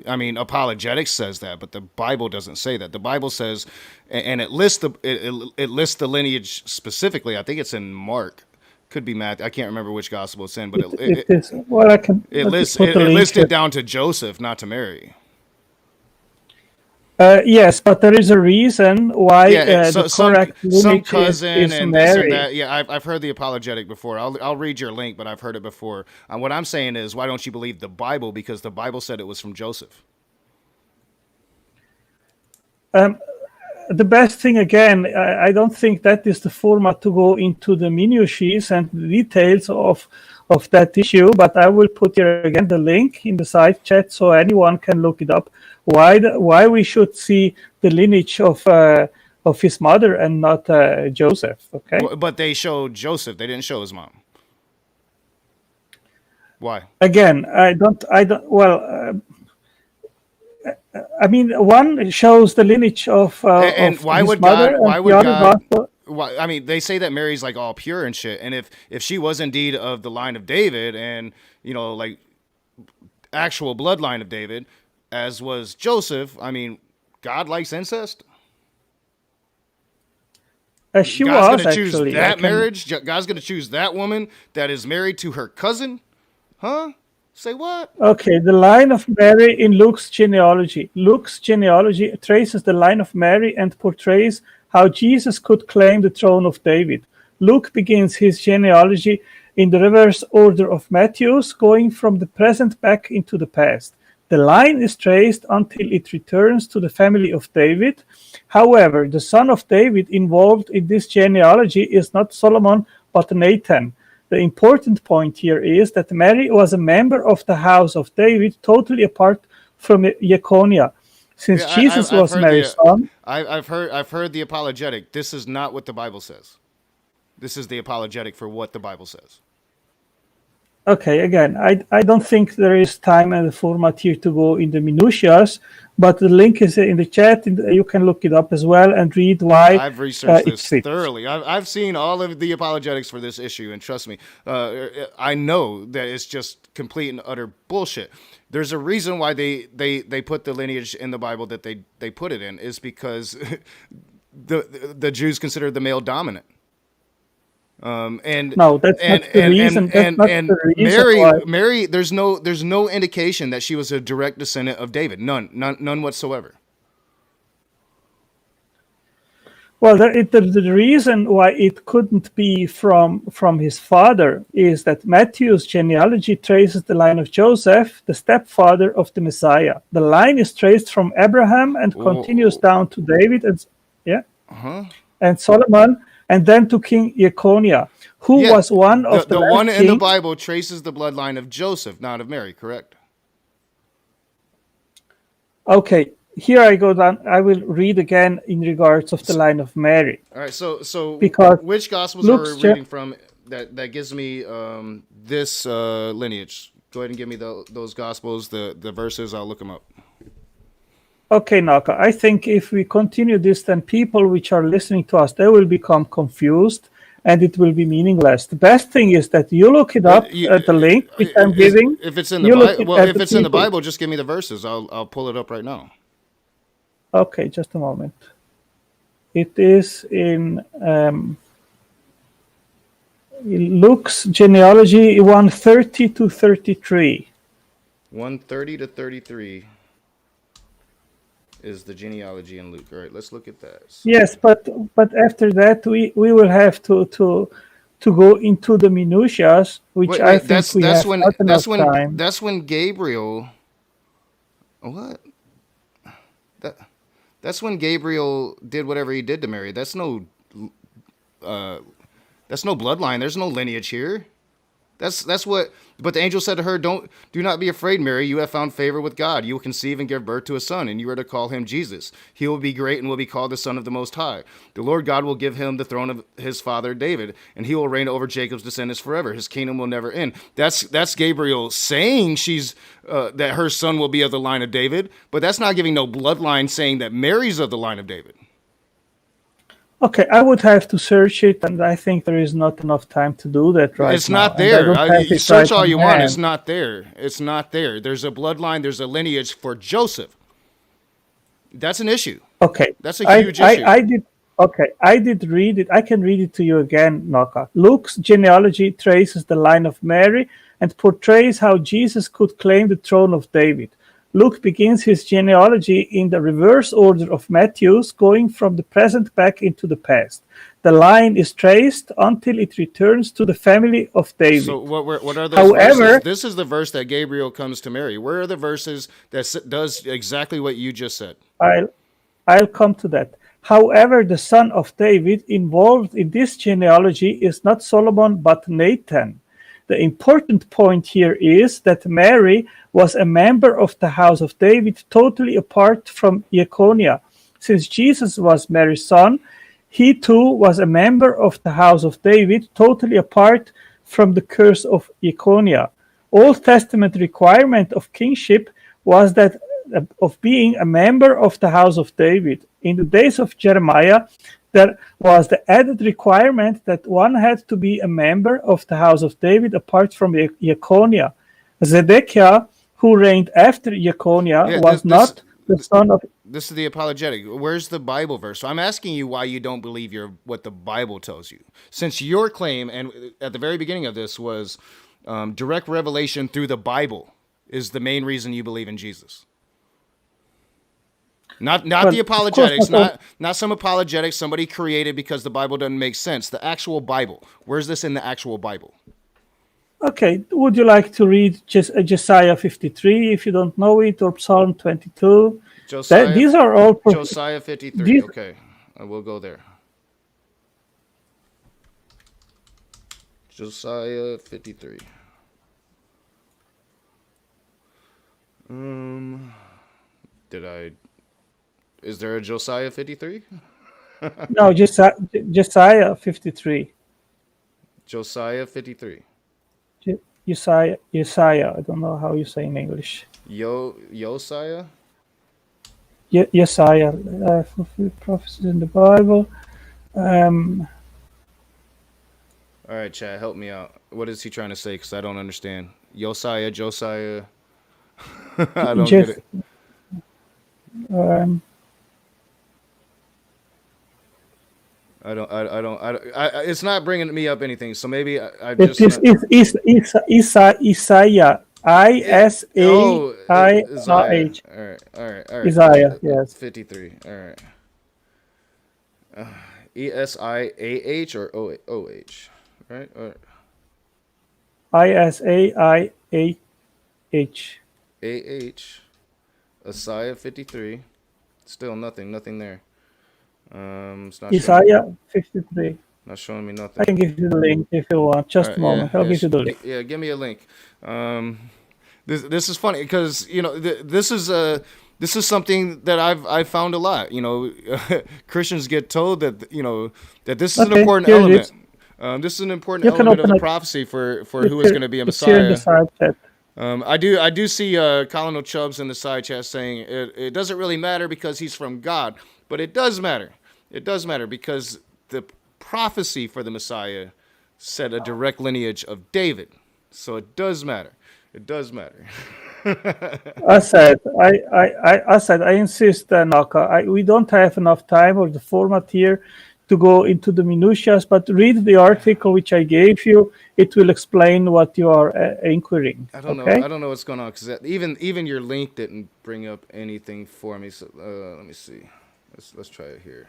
I mean, apologetics says that, but the Bible doesn't say that. The Bible says, and it lists the lineage specifically. I think it's in Mark. Could be Matthew. I can't remember which gospel it's in, but it is. Well, I can. It lists it down to Joseph, not to Mary. Yes, but there is a reason why the correct lineage some cousin is and Mary. this and that. Yeah, I've heard the apologetic before. I'll read your link, but I've heard it before. What I'm saying is, why don't you believe the Bible? Because the Bible said it was from Joseph. The best thing, again, I don't think that is the format to go into the minutiae and the details of that issue, but I will put here again the link in the side chat so anyone can look it up. Why we should see the lineage of his mother and not Joseph? Okay, but they showed Joseph. They didn't show his mom. Why? Again, I don't. Well. I mean, one shows the lineage of and of why his would mother, God? Why and would the other God? Why, I mean, they say that Mary's like all pure and shit, and if she was indeed of the line of David, and like actual bloodline of David, as was Joseph, I mean, God likes incest. She God's was gonna choose actually that marriage. God's going to choose that woman that is married to her cousin, huh? Say what? Okay, the line of Mary in Luke's genealogy. Luke's genealogy traces the line of Mary and portrays how Jesus could claim the throne of David. Luke begins his genealogy in the reverse order of Matthew's, going from the present back into the past. The line is traced until it returns to the family of David. However, the son of David involved in this genealogy is not Solomon, but Nathan. The important point here is that Mary was a member of the house of David, totally apart from Jeconiah. Since Jesus was Mary's son. I've heard the apologetic. This is not what the Bible says. This is the apologetic for what the Bible says. Okay, again, I don't think there is time and the format here to go in the minutiae, but the link is in the chat. You can look it up as well and read why. I've researched this thoroughly. I've seen all of the apologetics for this issue, and trust me, I know that it's just complete and utter bullshit. There's a reason why they put the lineage in the Bible that they put it in, is because the Jews considered the male dominant. And No, that's not the reason. That's not the reason why. Mary, there's no indication that she was a direct descendant of David. None whatsoever. Well, the reason why it couldn't be from his father is that Matthew's genealogy traces the line of Joseph, the stepfather of the Messiah. The line is traced from Abraham and continues down to David and Solomon, and then to King Jeconiah, who was one of the one kings. In the Bible traces the bloodline of Joseph, not of Mary. Correct? Okay. Here I go down. I will read again in regards of the line of Mary. All right. So because which Gospels are we reading from that gives me this lineage? Go ahead and give me those Gospels, the verses. I'll look them up. Okay, Naka. I think if we continue this, then people which are listening to us, they will become confused and it will be meaningless. The best thing is that you look it up at the link which I'm giving. If it's in the Bible, if it's in the Bible, just give me the verses. I'll pull it up right now. Okay, just a moment. It is in Luke's genealogy 130 to 33. 130 to 33 is the genealogy in Luke. All right, let's look at that. Yes, but after that we will have to go into the minutiae, which I think we have not enough time. That's when Gabriel. What? That's when Gabriel did whatever he did to Mary. That's no bloodline. There's no lineage here. That's what. But the angel said to her, do not be afraid, Mary. You have found favor with God. You will conceive and give birth to a son, and you are to call him Jesus. He will be great and will be called the Son of the Most High. The Lord God will give him the throne of his father David, and he will reign over Jacob's descendants forever. His kingdom will never end. That's Gabriel saying that her son will be of the line of David, but that's not giving no bloodline saying that Mary's of the line of David. Okay, I would have to search it, and I think there is not enough time to do that right now. It's not there. You search all you want. It's not there. It's not there. There's a bloodline. There's a lineage for Joseph. That's an issue. Okay. That's a huge issue. I did read it. I can read it to you again, Naka. Luke's genealogy traces the line of Mary and portrays how Jesus could claim the throne of David. Luke begins his genealogy in the reverse order of Matthew's, going from the present back into the past. The line is traced until it returns to the family of David. So what are those verses? This is the verse that Gabriel comes to Mary. Where are the verses that does exactly what you just said? I'll come to that. However, the son of David involved in this genealogy is not Solomon but Nathan. The important point here is that Mary was a member of the house of David, totally apart from Jeconiah. Since Jesus was Mary's son, he too was a member of the house of David, totally apart from the curse of Jeconiah. Old Testament requirement of kingship was that of being a member of the house of David. In the days of Jeremiah, there was the added requirement that one had to be a member of the house of David apart from Jeconiah. Zedekiah, who reigned after Jeconiah, was not the son of... This is the apologetic. Where's the Bible verse? So I'm asking you why you don't believe what the Bible tells you. Since your claim, and at the very beginning of this, was direct revelation through the Bible is the main reason you believe in Jesus. Not the apologetics, not some apologetics somebody created because the Bible doesn't make sense. The actual Bible. Where's this in the actual Bible? Okay, would you like to read Josiah 53 if you don't know it, or Psalm 22? These are all... Josiah 53, okay. I will go there. Josiah 53. Is there a Josiah 53? No, Josiah 53. Josiah 53. Josiah. I don't know how you say in English. Josiah? Josiah. Fulfilled prophecies in the Bible. All right, Chad, help me out. What is he trying to say? Because I don't understand. Josiah. I don't get it. It's not bringing me up anything. So maybe I It just. Isaiah. Isaiah. Isaiah. All right. Isaiah, yes. 53. All right. ESIAH or OH, right? Isaiah. AH. Isaiah 53. Still nothing there. It's not Isaiah 53. Not showing me I nothing. can give you the link if you want. Just a moment. I'll give you the link. Yeah, give me a link. This is funny because this is something that I've found a lot. Christians get told that that this is an important element. This is an important element of the prophecy for who is going to be a Messiah. In the side chat. I do see Colonel Chubbs in the side chat saying it doesn't really matter because he's from God, but it does matter. It does matter because the prophecy for the Messiah said a direct lineage of David, so it does matter. It does matter. I insist, Naka. We don't have enough time or the format here to go into the minutiae, but read the article which I gave you. It will explain what you are inquiring. I don't know what's going on because even your link didn't bring up anything for me. So let me see. Let's try it here.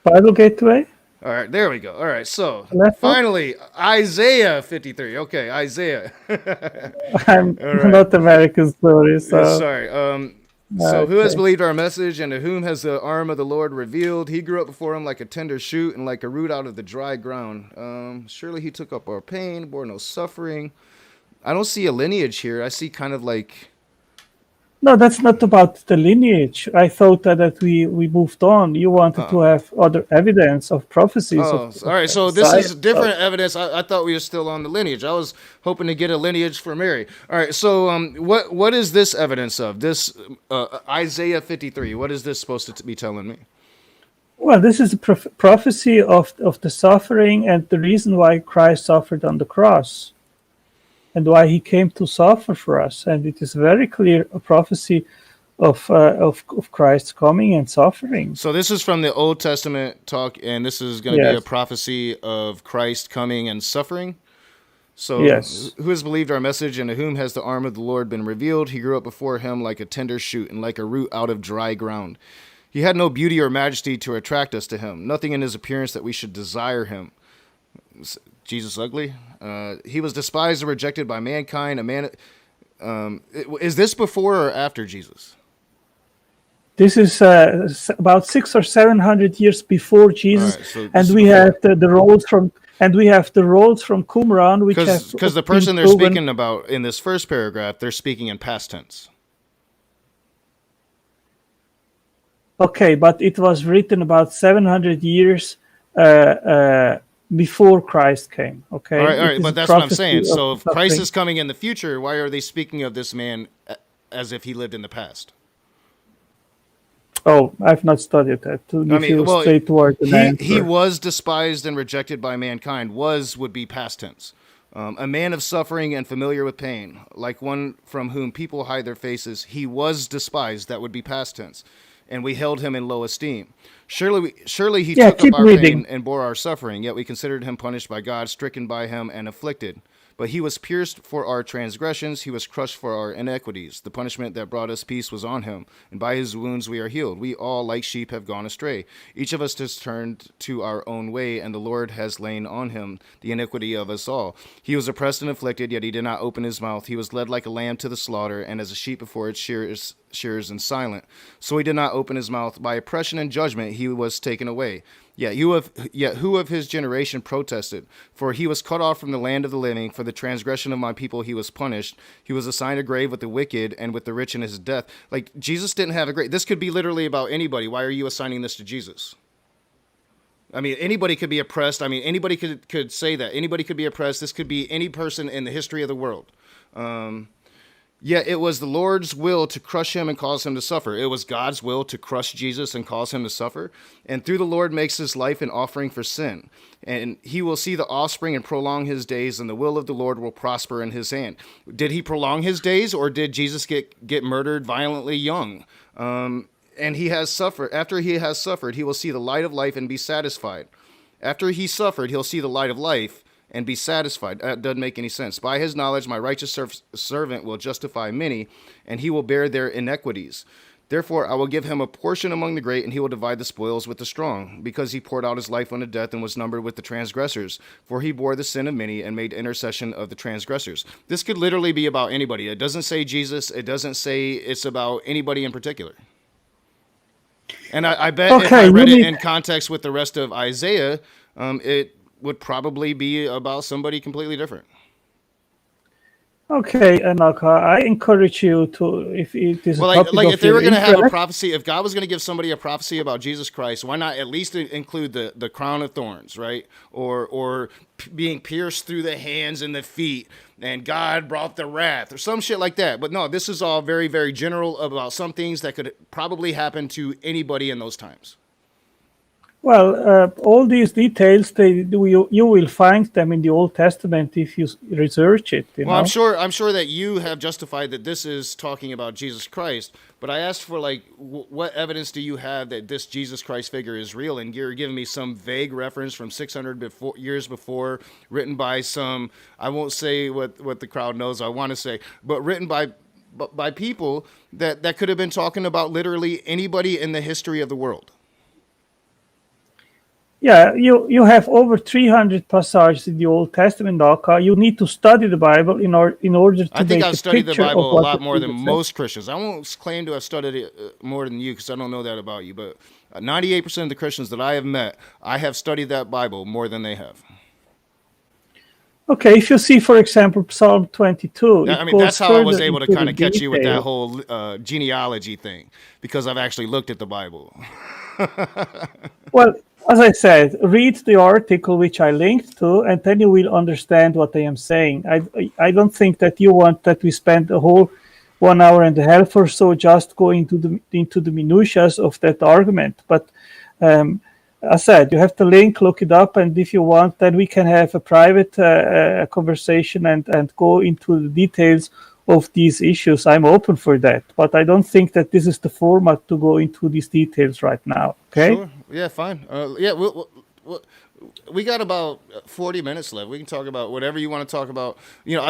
Bible Gateway. All right, there we go. All right, so finally, Isaiah 53. Okay, Isaiah. I'm not American, sorry. Sorry. So who has believed our message, and to whom has the arm of the Lord revealed? He grew up before him like a tender shoot and like a root out of the dry ground. Surely he took up our pain, bore no suffering. I don't see a lineage here. I see kind of like... No, that's not about the lineage. I thought that we moved on. You wanted to have other evidence of prophecies. All right, so this is different evidence. I thought we were still on the lineage. I was hoping to get a lineage for Mary. All right, so what is this evidence of? This Isaiah 53, what is this supposed to be telling me? Well, this is a prophecy of the suffering and the reason why Christ suffered on the cross. And why he came to suffer for us, and it is very clear a prophecy of Christ's coming and suffering. So this is from the Old Testament talk, and this is going to be a prophecy of Christ coming and suffering. So who has believed our message, and to whom has the arm of the Lord been revealed? He grew up before him like a tender shoot and like a root out of dry ground. He had no beauty or majesty to attract us to him, nothing in his appearance that we should desire him. Jesus ugly? He was despised and rejected by mankind. Is this before or after Jesus? This is about 600 or 700 years before Jesus, and we have the rolls from Qumran, which because the person they're speaking about in this first paragraph, they're speaking in past tense. Okay, but it was written about 700 years before Christ came. Okay, all right, but that's what I'm saying. So if Christ is coming in the future, why are they speaking of this man as if he lived in the past? Oh, I've not studied that. Straight toward the answer. He was despised and rejected by mankind. Would be past tense. A man of suffering and familiar with pain, like one from whom people hide their faces. He was despised. That would be past tense. And we held him in low esteem. Surely he took up our pain and bore our suffering, yet we considered him punished by God, stricken by him, and afflicted. But he was pierced for our transgressions, he was crushed for our iniquities. The punishment that brought us peace was on him, and by his wounds we are healed. We all, like sheep, have gone astray. Each of us has turned to our own way, and the Lord has laid on him the iniquity of us all. He was oppressed and afflicted, yet he did not open his mouth. He was led like a lamb to the slaughter, and as a sheep before its shears and silent. So he did not open his mouth. By oppression and judgment he was taken away. Yet who of his generation protested? For he was cut off from the land of the living. For the transgression of my people he was punished. He was assigned a grave with the wicked and with the rich in his death. Like, Jesus didn't have a grave. This could be literally about anybody. Why are you assigning this to Jesus? I mean, anybody could be oppressed. I mean, anybody could say that. Anybody could be oppressed. This could be any person in the history of the world. Yet it was the Lord's will to crush him and cause him to suffer. It was God's will to crush Jesus and cause him to suffer. And through the Lord makes his life an offering for sin. And he will see the offspring and prolong his days, and the will of the Lord will prosper in his hand. Did he prolong his days, or did Jesus get murdered violently young? And he has suffered. After he has suffered, he will see the light of life and be satisfied. After he suffered, he'll see the light of life and be satisfied. That doesn't make any sense. By his knowledge, my righteous servant will justify many, and he will bear their iniquities. Therefore, I will give him a portion among the great, and he will divide the spoils with the strong, because he poured out his life unto death and was numbered with the transgressors. For he bore the sin of many and made intercession of the transgressors. This could literally be about anybody. It doesn't say Jesus. It doesn't say it's about anybody in particular. And I bet if I read it in context with the rest of Isaiah, it would probably be about somebody completely different. Okay, Anaka, I encourage you to, if it is if they were going to have a prophecy, if God was going to give somebody a prophecy about Jesus Christ, why not at least include the crown of thorns, right? Or being pierced through the hands and the feet, and God brought the wrath, or some shit like that. But no, this is all very, very general about some things that could probably happen to anybody in those times. Well, all these details, you will find them in the Old Testament if you research it. You know? I'm sure that you have justified that this is talking about Jesus Christ. But I asked for what evidence do you have that this Jesus Christ figure is real? And you're giving me some vague reference from 600 years before, written by some. I won't say what the crowd knows. I want to say, but written by people that could have been talking about literally anybody in the history of the world. Yeah, you have over 300 passages in the Old Testament, Naka. You need to study the Bible in order to I think I've studied the Bible a lot more than most Christians. I won't claim to have studied it more than you because I don't know that about you, but 98% of the Christians that I have met, I have studied that Bible more than they have. Okay, if you see, for example, Psalm 22. I mean, that's how I was able to kind of catch you with that whole genealogy thing, because I've actually looked at the Bible. Well, as I said, read the article which I linked to, and then you will understand what I am saying. I don't think that you want that we spend a whole 1 hour and a half or so just going into the minutiae of that argument. But as I said, you have the link, look it up, and if you want, then we can have a private conversation and go into the details of these issues. I'm open for that, but I don't think that this is the format to go into these details right now. Okay? Sure. Yeah, fine. We got about 40 minutes left. We can talk about whatever you want to talk about. Yeah,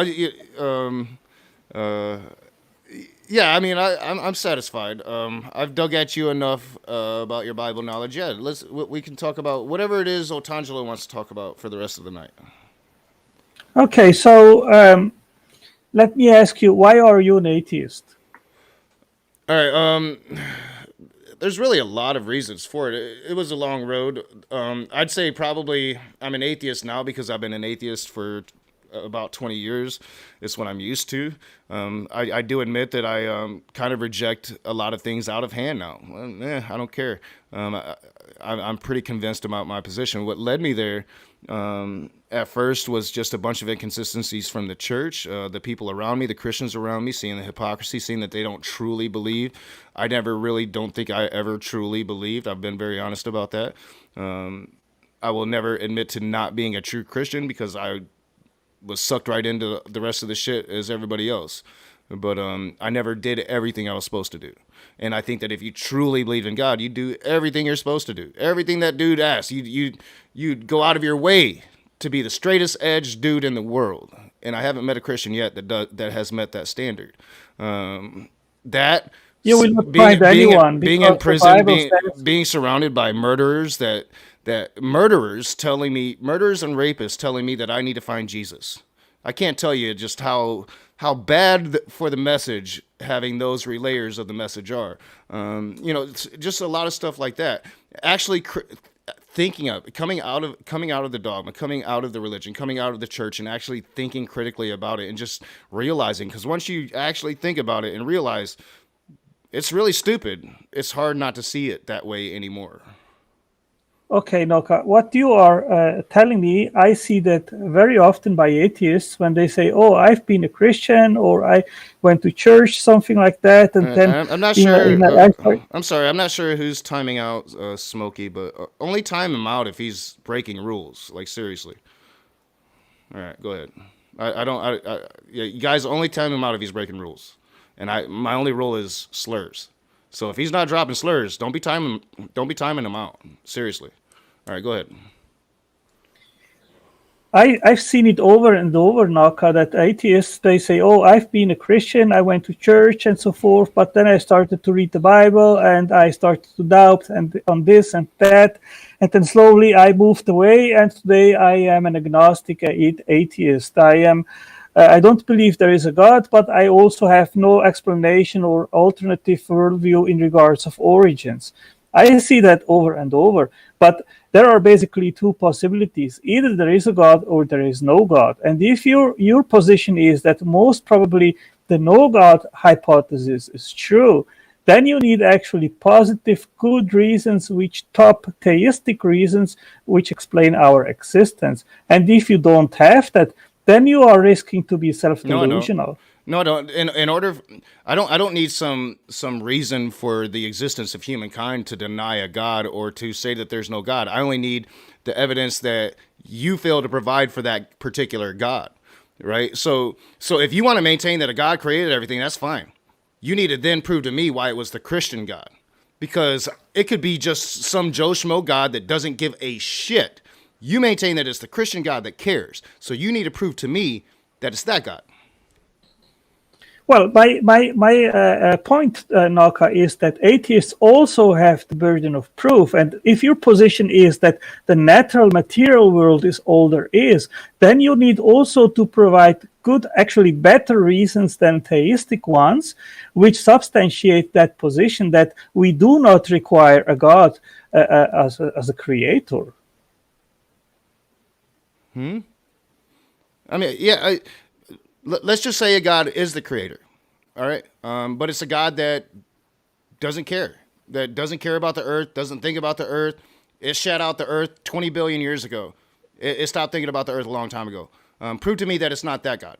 I mean, I'm satisfied. I've dug at you enough about your Bible knowledge. Yeah, we can talk about whatever it is Otangelo wants to talk about for the rest of the night. Okay, so let me ask you, why are you an atheist? All right. There's really a lot of reasons for it. It was a long road. I'd say probably I'm an atheist now because I've been an atheist for about 20 years. It's what I'm used to. I do admit that I kind of reject a lot of things out of hand now. Well, I don't care. I'm pretty convinced about my position. What led me there at first was just a bunch of inconsistencies from the church, the people around me, the Christians around me, seeing the hypocrisy, seeing that they don't truly believe. I never really don't think I ever truly believed. I've been very honest about that. I will never admit to not being a true Christian because I was sucked right into the rest of the shit as everybody else. But I never did everything I was supposed to do. And I think that if you truly believe in God, you do everything you're supposed to do. Everything that dude asks, you'd go out of your way to be the straightest edge dude in the world. And I haven't met a Christian yet that has met that standard. That you will not find anyone being in prison, being surrounded by murderers that murderers and rapists telling me that I need to find Jesus. I can't tell you just how bad for the message having those relayers of the message are. It's just a lot of stuff like that. Actually, thinking of coming out of the dogma, coming out of the religion, coming out of the church, and actually thinking critically about it, and just realizing, because once you actually think about it and realize it's really stupid, it's hard not to see it that way anymore. Okay, Noka, what you are telling me, I see that very often by atheists when they say, "Oh, I've been a Christian," or "I went to church," something like that, and then I'm not sure. I'm sorry, I'm not sure who's timing out Smokey, but only time him out if he's breaking rules. Like seriously. All right, go ahead. You guys only time him out if he's breaking rules, and my only rule is slurs. So if he's not dropping slurs, don't be timing him out. Seriously. All right, go ahead. I've seen it over and over, Naka, that atheists, they say, oh, I've been a Christian, I went to church and so forth, but then I started to read the Bible and I started to doubt and on this and that. And then slowly I moved away, and today I am an agnostic atheist. I don't believe there is a God, but I also have no explanation or alternative worldview in regards of origins. I see that over and over, but there are basically two possibilities. Either there is a God or there is no God. And if your position is that most probably the no God hypothesis is true, then you need actually positive, good reasons which top theistic reasons which explain our existence. And if you don't have that, then you are risking to be self-delusional. No, I don't. In order, I don't need some reason for the existence of humankind to deny a God or to say that there's no God. I only need the evidence that you fail to provide for that particular God, right? So if you want to maintain that a God created everything, that's fine. You need to then prove to me why it was the Christian God, because it could be just some Joe Schmo God that doesn't give a shit. You maintain that it's the Christian God that cares. So you need to prove to me that it's that God. Well, my point, Naka, is that atheists also have the burden of proof. And if your position is that the natural material world is all there is, then you need also to provide good, actually better reasons than theistic ones, which substantiate that position that we do not require a God as a creator. I mean, yeah, let's just say a God is the creator, all right? But it's a God that doesn't care about the earth, doesn't think about the earth. It shut out the earth 20 billion years ago. It stopped thinking about the earth a long time ago. Prove to me that it's not that God.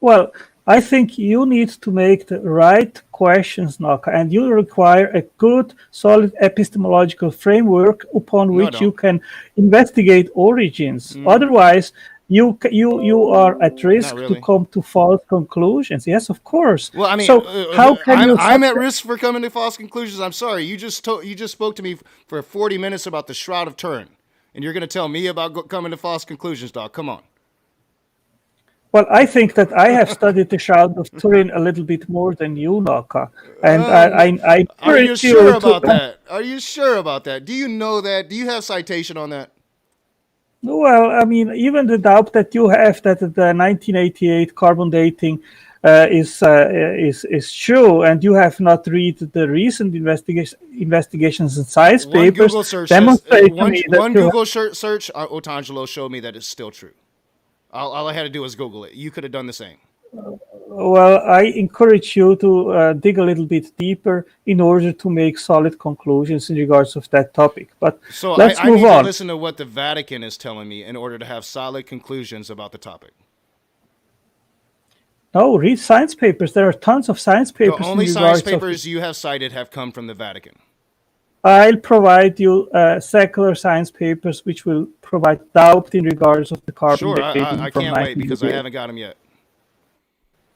Well, I think you need to make the right questions, Naka, and you require a good, solid epistemological framework upon which you can investigate origins. Otherwise, you are at risk to come to false conclusions. Yes, of course. Well, I mean, so how can I'm at risk for coming to false conclusions. I'm sorry. You just spoke to me for 40 minutes about the Shroud of Turin, and you're going to tell me about coming to false conclusions, dog. Come on. Well, I think that I have studied the Shroud of Turin a little bit more than you, Naka. And I are you sure about that? Are you sure about that? Do you know that? Do you have citation on that? Well, I mean, even the doubt that you have that the 1988 carbon dating is true, and you have not read the recent investigations and science papers, demonstrate to me that one Google search, Otangelo showed me that it's still true. All I had to do was Google it. You could have done the same. Well, I encourage you to dig a little bit deeper in order to make solid conclusions in regards of that topic. But so let's I move need on. to listen to what the Vatican is telling me in order to have solid conclusions about the topic. No, read science papers. There are tons of science papers. The only science papers you have cited have come from the Vatican. I'll provide you secular science papers which will provide doubt in regards of the carbon dating. I can't wait because I haven't got them yet.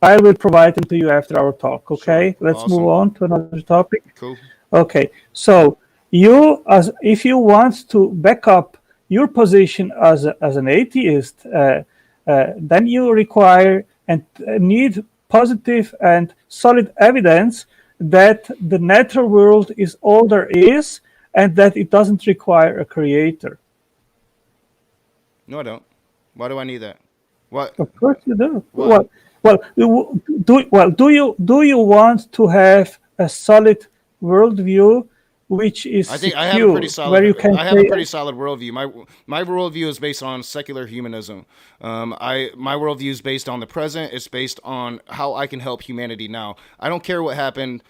I will provide them to you after our talk, okay? Sure. Let's move on to another topic. Cool. Okay, so if you want to back up your position as an atheist, then you require and need positive and solid evidence that the natural world is all there is and that it doesn't require a creator. No, I don't. Why do I need that? What? Of course you do. What? Do you want to have a solid worldview, which is I think secure, I have a pretty solid. where you can I have a pretty solid worldview. My worldview is based on secular humanism. My worldview is based on the present. It's based on how I can help humanity now. I don't care what happened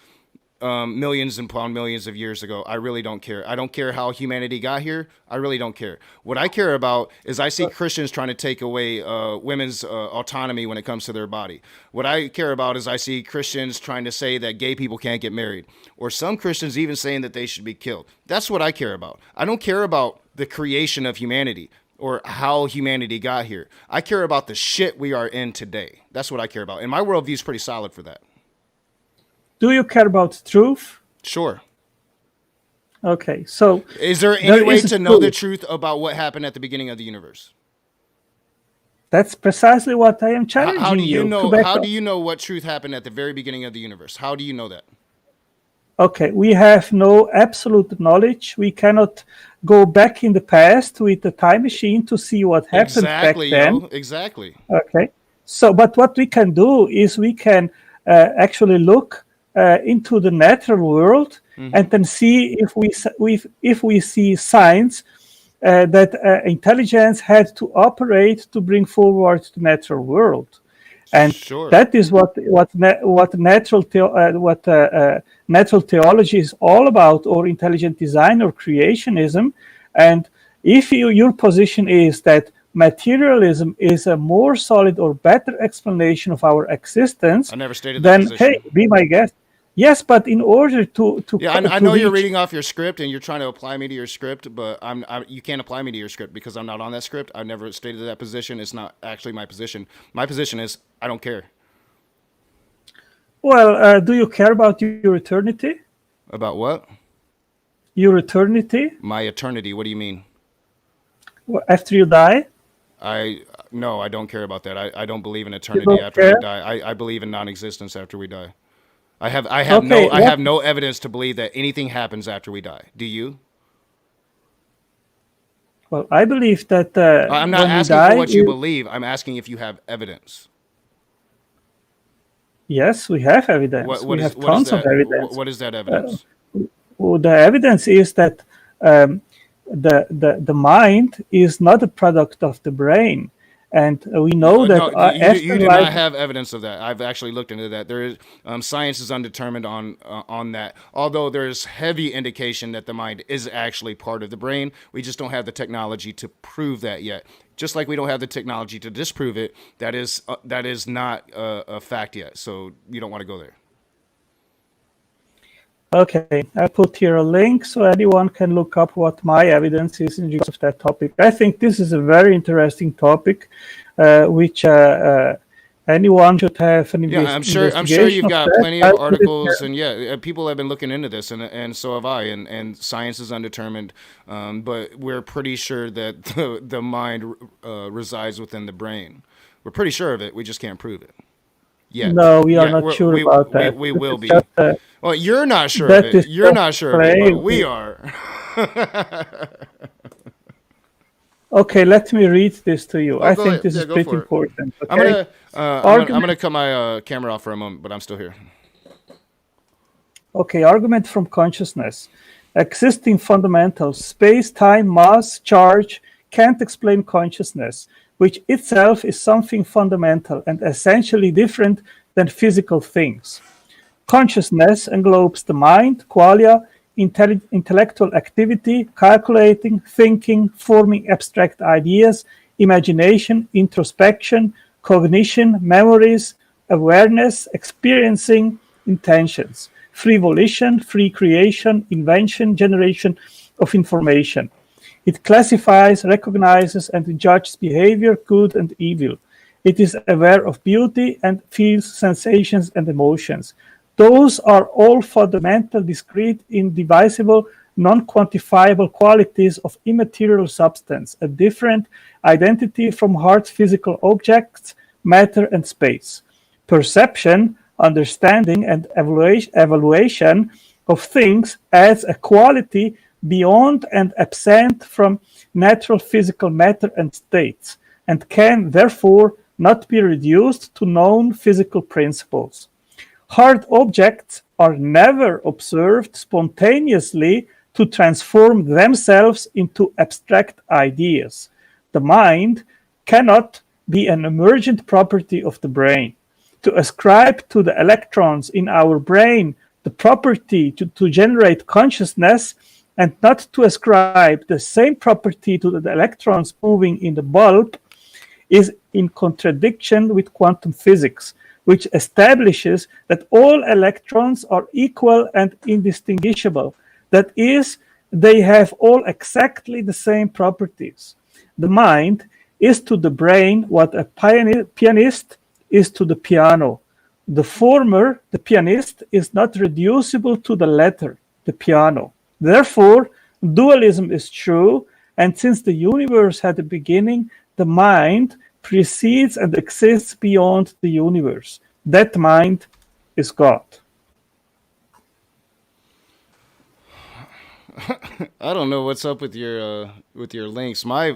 millions upon millions of years ago. I really don't care. I don't care how humanity got here. I really don't care. What I care about is I see Christians trying to take away women's autonomy when it comes to their body. What I care about is I see Christians trying to say that gay people can't get married, or some Christians even saying that they should be killed. That's what I care about. I don't care about the creation of humanity or how humanity got here. I care about the shit we are in today. That's what I care about. And my worldview is pretty solid for that. Do you care about truth? Sure. Okay, so is there any way to know the truth about what happened at the beginning of the universe? That's precisely what I am challenging How do you to know? back How up. do you know what truth happened at the very beginning of the universe? How do you know that? Okay, we have no absolute knowledge. We cannot go back in the past with a time machine to see what happened Exactly, back then. yo. Exactly. Okay, so but what we can do is we can actually look into the natural world and then see if we see signs that intelligence had to operate to bring forward the natural world. And Sure. that is what natural theology is all about, or intelligent design or creationism. And if your position is that materialism is a more solid or better explanation of our existence, I never stated that then position. hey, be my guest. Yes, but in order to Yeah, I know you're reading off your script and you're trying to apply me to your script, but you can't apply me to your script because I'm not on that script. I've never stated that position. It's not actually my position. My position is I don't care. Well, do you care about your eternity? About what? Your eternity? My eternity. What do you mean? After you die? No, I don't care about that. I don't believe in eternity don't after we care? die. I believe in non-existence after we die. I have Okay, I have no evidence to believe that anything happens after we die. Do you? Well, I believe that I'm not when we asking die, for what you believe. I'm asking if you have evidence. Yes, we have evidence. We have tons of evidence. What is that evidence? Well, the evidence is that the mind is not a product of the brain. And we know that you do not have evidence of that. I've actually looked into that. There is science is undetermined on that. Although there is heavy indication that the mind is actually part of the brain, we just don't have the technology to prove that yet. Just like we don't have the technology to disprove it, that is not a fact yet. So you don't want to go there. Okay, I put here a link so anyone can look up what my evidence is in regards of that topic. I think this is a very interesting topic, which anyone should have an investigation. I'm sure you've got plenty of articles, and people have been looking into this, and so have I. And science is undetermined, but we're pretty sure that the mind resides within the brain. We're pretty sure of it. We just can't prove it. Yet. No, we are not sure about that. We will be. Just, well, you're not sure of it. You're not sure of it, but we are. Okay, let me read this to you. I think ahead. this is pretty important. Okay? I'm gonna cut my camera off for a moment, but I'm still here. Okay, argument from consciousness. Existing fundamentals, space, time, mass, charge, can't explain consciousness, which itself is something fundamental and essentially different than physical things. Consciousness englobes the mind, qualia, intellectual activity, calculating, thinking, forming abstract ideas, imagination, introspection, cognition, memories, awareness, experiencing, intentions, free volition, free creation, invention, generation of information. It classifies, recognizes, and judges behavior, good and evil. It is aware of beauty and feels sensations and emotions. Those are all fundamental, discrete, indivisible, non-quantifiable qualities of immaterial substance, a different identity from hard physical objects, matter, and space. Perception, understanding, and evaluation of things adds a quality beyond and absent from natural physical matter and states, and can therefore not be reduced to known physical principles. Hard objects are never observed spontaneously to transform themselves into abstract ideas. The mind cannot be an emergent property of the brain. To ascribe to the electrons in our brain the property to generate consciousness and not to ascribe the same property to the electrons moving in the bulb is in contradiction with quantum physics, which establishes that all electrons are equal and indistinguishable. That is, they have all exactly the same properties. The mind is to the brain what a pianist is to the piano. The former, the pianist, is not reducible to the latter, the piano. Therefore, dualism is true, and since the universe had a beginning, the mind precedes and exists beyond the universe. That mind is God. I don't know what's up with your links. My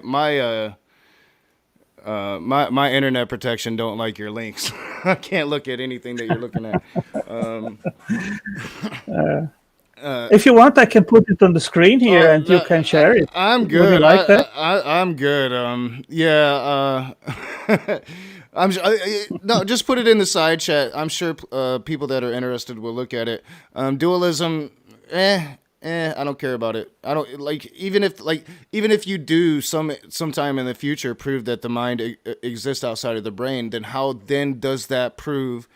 internet protection don't like your links. I can't look at anything that you're looking at. If you want, I can put it on the screen here, and you can share it. I'm good. Would you like that? I'm good. No, just put it in the side chat. I'm sure people that are interested will look at it. Dualism, I don't care about it. I don't like even if you do sometime in the future prove that the mind exists outside of the brain, then how then does that prove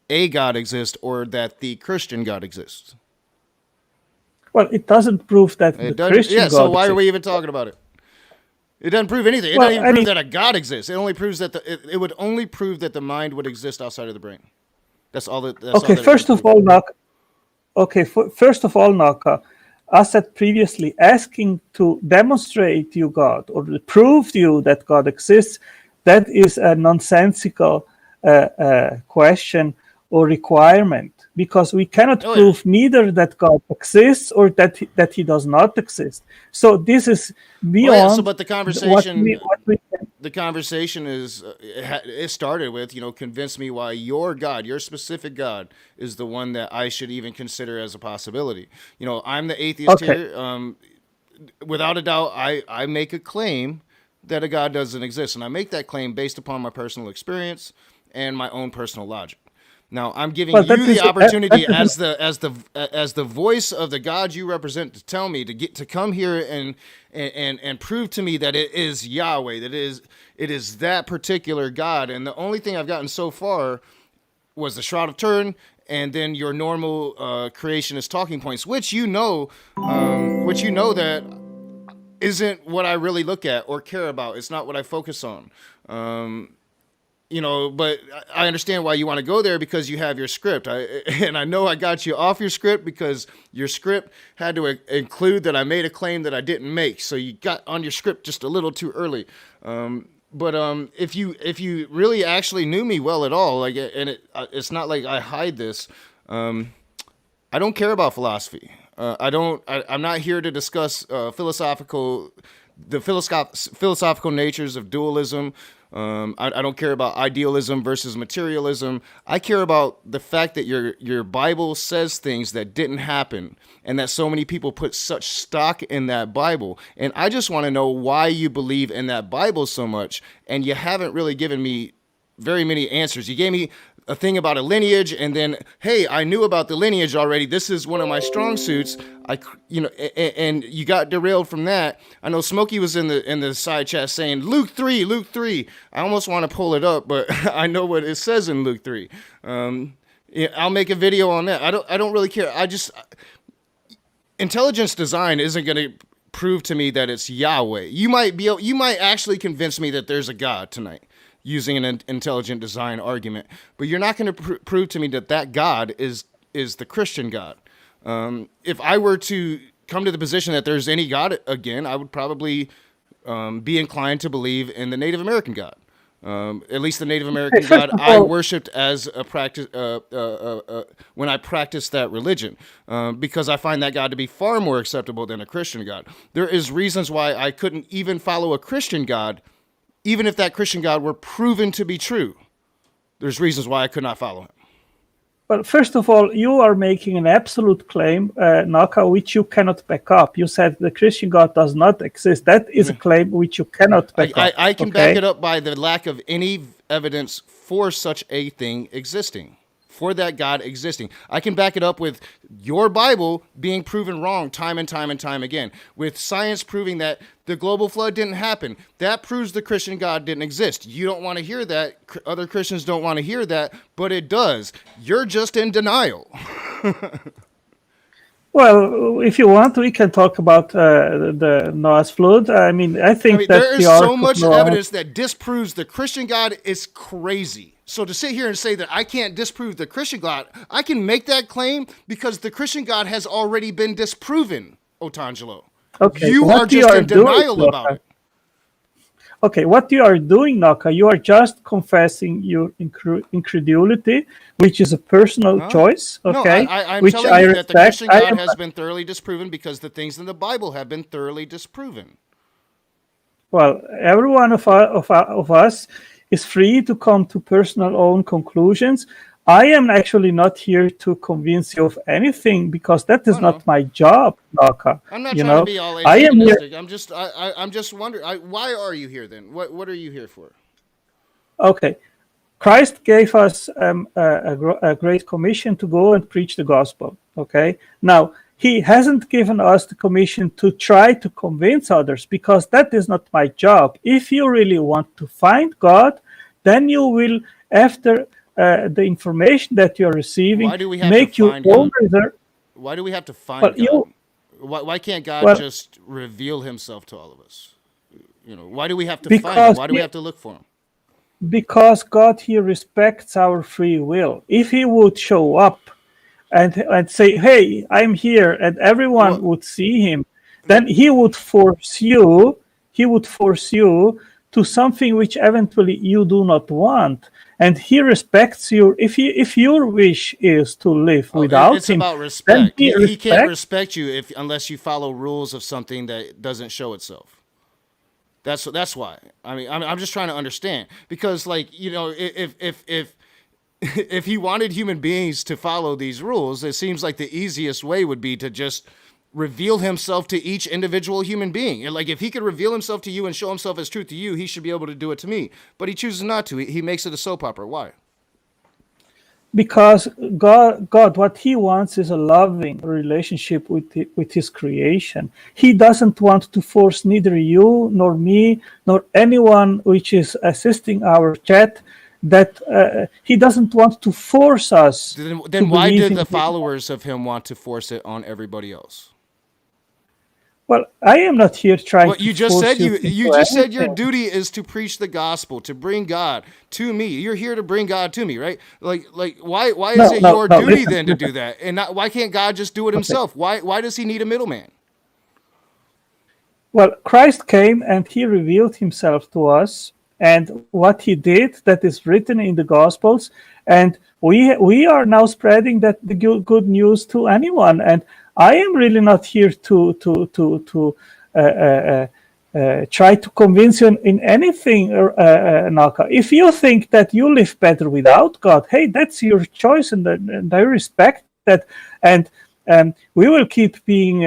a God exists or that the Christian God exists? Well, it doesn't prove that the Christian God so why exists. are we even talking about it? It doesn't prove anything. It doesn't even prove that a God exists. It only proves that it would only prove that the mind would exist outside of the brain. That's all that. Okay, first of all, Naka, I said previously, asking to demonstrate you God or prove to you that God exists, that is a nonsensical question or requirement, because we cannot prove neither that God exists or that he does not exist. So this is beyond. But the conversation, the conversation is it started with convince me why your God, your specific God, is the one that I should even consider as a possibility. I'm the atheist here. Without a doubt, I make a claim that a God doesn't exist, and I make that claim based upon my personal experience and my own personal logic. Now, I'm giving you the opportunity as the voice of the God you represent to tell me to come here and prove to me that it is Yahweh, that it is that particular God. And the only thing I've gotten so far was the Shroud of Turin, and then your normal creationist talking points, which you know that isn't what I really look at or care about. It's not what I focus on. But I understand why you want to go there, because you have your script. And I know I got you off your script because your script had to include that I made a claim that I didn't make. So you got on your script just a little too early. But if you really actually knew me well at all, it's not like I hide this. I don't care about philosophy. I'm not here to discuss philosophical natures of dualism. I don't care about idealism versus materialism. I care about the fact that your Bible says things that didn't happen, and that so many people put such stock in that Bible. And I just want to know why you believe in that Bible so much, and you haven't really given me very many answers. You gave me a thing about a lineage, and then, hey, I knew about the lineage already. This is one of my strong suits. And you got derailed from that. I know Smokey was in the side chat saying Luke 3. I almost want to pull it up, but I know what it says in Luke 3. I'll make a video on that. I don't really care. Intelligence design isn't going to prove to me that it's Yahweh. You might actually convince me that there's a God tonight, using an intelligent design argument, but you're not going to prove to me that God is the Christian God. If I were to come to the position that there's any God again, I would probably be inclined to believe in the Native American God. At least the Native American God I worshipped as a practice when I practiced that religion, because I find that God to be far more acceptable than a Christian God. There is reasons why I couldn't even follow a Christian God, even if that Christian God were proven to be true. There's reasons why I could not follow him. Well, first of all, you are making an absolute claim, Naka, which you cannot back up. You said the Christian God does not exist. That is a claim which you cannot back up. I can back it up by the lack of any evidence for such a thing existing, for that God existing. I can back it up with your Bible being proven wrong time and time and time again, with science proving that the global flood didn't happen. That proves the Christian God didn't exist. You don't want to hear that. Other Christians don't want to hear that, but it does. You're just in denial. Well, if you want, we can talk about the Noah's flood. I think that there is so much evidence that disproves the Christian God is crazy. So to sit here and say that I can't disprove the Christian God, I can make that claim because the Christian God has already been disproven, Otangelo. Okay, you are just in denial about it. Okay, what you are doing, Naka, you are just confessing your incredulity, which is a personal Huh? choice, No, okay? I'm Which telling I you that the respect. Christian I God am, has been thoroughly disproven because the things in the Bible have been thoroughly disproven. well, every one of us is free to come to personal own conclusions. I am actually not here to convince you of anything because that Oh is no, not my job, Naka. I'm not You trying to know, be all I am here. antagonistic. I'm just wondering. Why are you here then? What are you here for? Okay, Christ gave us a great commission to go and preach the gospel. Okay, now he hasn't given us the commission to try to convince others because that is not my job. If you really want to find God, then you will, after the information that you're receiving, Why do we have to make your find own God? research. Why do we have to Well, find God? you Why can't God well just reveal Himself to all of us? Why do we have to find Him? because Why do we have to look for Him? because God he respects our free will. If He would show up and say, "Hey, I'm here," and everyone Well, would see him, then he would force you to something which eventually you do not want. And he respects your if your wish is to live without it's him, about then respect. he He can't respects. respect you unless you follow rules of something that doesn't show itself. That's why. I mean, I'm just trying to understand because, like, if if he wanted human beings to follow these rules, it seems like the easiest way would be to just reveal himself to each individual human being. And like, if he could reveal himself to you and show himself as truth to you, he should be able to do it to me. But he chooses not to. He makes it a soap opera. Why? Because God, what He wants is a loving relationship with His creation. He doesn't want to force neither you nor me nor anyone which is assisting our chat. That He doesn't want to force us Then to why believe did in the Him. followers of him want to force it on everybody else? Well, I am not here trying What to you just force said, you you into just said your anything. duty is to preach the gospel, to bring God to me. You're here to bring God to me, right? Like why is No, it no, your no. duty Listen, then to do listen. that? And not, why can't God just do it Okay. himself? Why does he need a middleman? Well, Christ came and He revealed Himself to us, and what He did that is written in the Gospels, and we are now spreading that the good news to anyone. And I am really not here to try to convince you in anything, Naka. If you think that you live better without God, hey, that's your choice, and I respect that. And we will keep being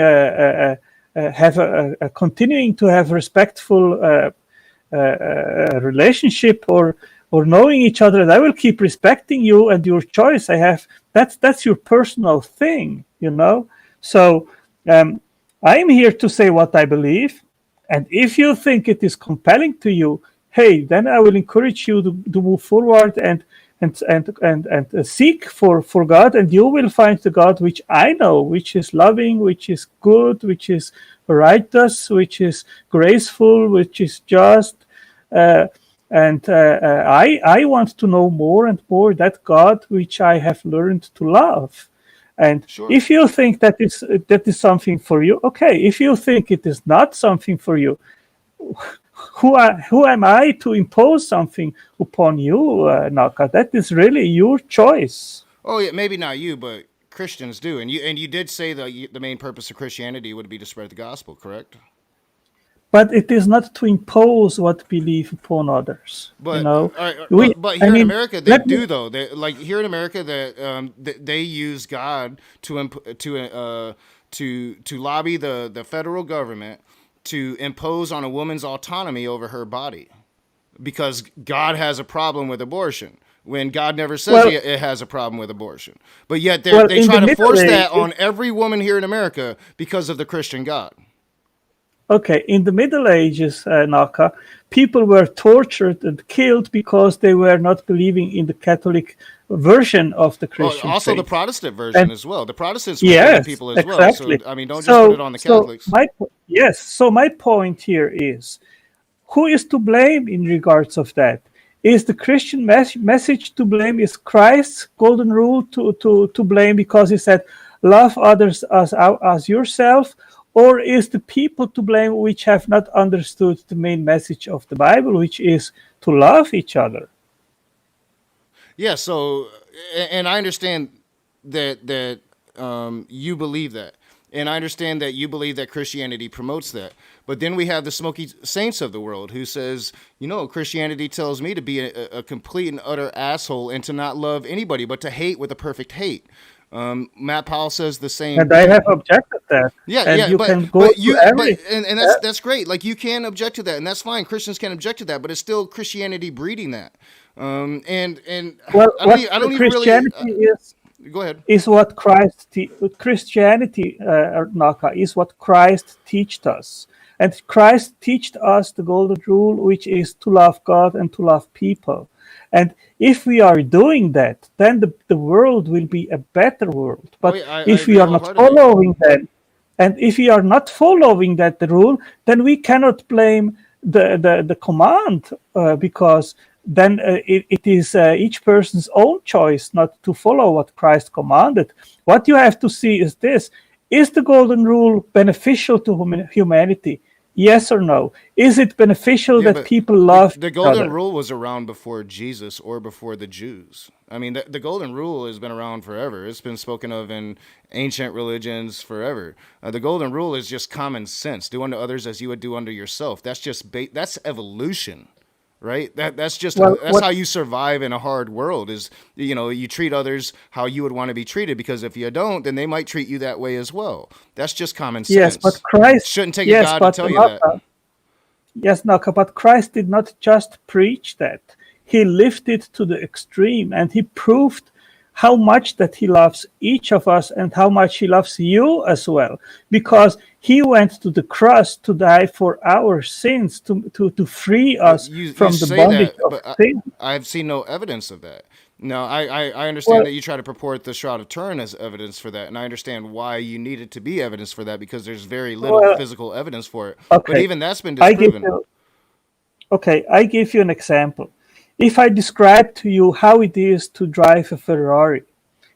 have a continuing to have respectful relationship or knowing each other, and I will keep respecting you and your choice. That's your personal thing, you know. So I'm here to say what I believe, and if you think it is compelling to you, hey, then I will encourage you to move forward and seek for God, and you will find the God which I know, which is loving, which is good, which is righteous, which is graceful, which is just. I want to know more and more that God which I have learned to love. And Sure. if you think that is something for you, okay. If you think it is not something for you, who am I to impose something upon you, Naka? That is really your choice. Oh yeah, maybe not you, but Christians do. And you did say the main purpose of Christianity would be to spread the gospel, correct? But it is not to impose what belief upon others. But You know, but I here in mean, America they let me. do though. They like here in America that they use God to lobby the federal government to impose on a woman's autonomy over her body because God has a problem with abortion. When God never says Well, it has a problem with abortion, but yet well, they in try the to Middle force that Ages, on every woman here in America because of the Christian God. okay, in the Middle Ages, Naka, people were tortured and killed because they were not believing in the Catholic version of the Well, Christian also the faith. Protestant version And as well. The Protestants were killing yes, people as well. So exactly. I mean, don't just put it So, on the so Catholics. my point here is, who is to blame in regards of that? Is the Christian message to blame? Is Christ's golden rule to blame because he said, love others as yourself? Or is the people to blame which have not understood the main message of the Bible, which is to love each other? Yeah. So, and I understand that you believe that, and I understand that you believe that Christianity promotes that. But then we have the smoky saints of the world who says, Christianity tells me to be a complete and utter asshole and to not love anybody, but to hate with a perfect hate. Matt Powell says the same. And I have objected that. Yeah, and yeah, you but, can go but to you, every, but, and that's great. Like, you can object to that, and that's fine. Christians can object to that, but it's still Christianity breeding that. And well, I don't even Christianity really. is. Go ahead. Is what Christianity, Naka, is what Christ taught us. And Christ taught us the golden rule, which is to love God and to love people. And if we are doing that, then the world will be a better world. But if we are not following that, and if we are not following that rule, then we cannot blame the command, because then it is each person's own choice not to follow what Christ commanded. What you have to see is this: is the golden rule beneficial to humanity? Yes or no? Is it beneficial that people love the golden rule was around before Jesus or before the Jews? I mean, the golden rule has been around forever. It's been spoken of in ancient religions forever. The golden rule is just common sense. Do unto others as you would do unto yourself. That's just that's evolution. Right? That's how you survive in a hard world is, you treat others how you would want to be treated, because if you don't, then they might treat you that way as well. That's just common sense. Yes, but Christ shouldn't take a God to tell you that. Yes, Naka, but Christ did not just preach that. He lived it to the extreme, and he proved how much that he loves each of us and how much he loves you as well, because he went to the cross to die for our sins, to free us from the bondage of sin. I've seen no evidence of that. No, I understand that you try to purport the Shroud of Turin as evidence for that, and I understand why you need it to be evidence for that, because there's very little physical evidence for it. Okay. But even that's been disproven. I give you an example. If I describe to you how it is to drive a Ferrari,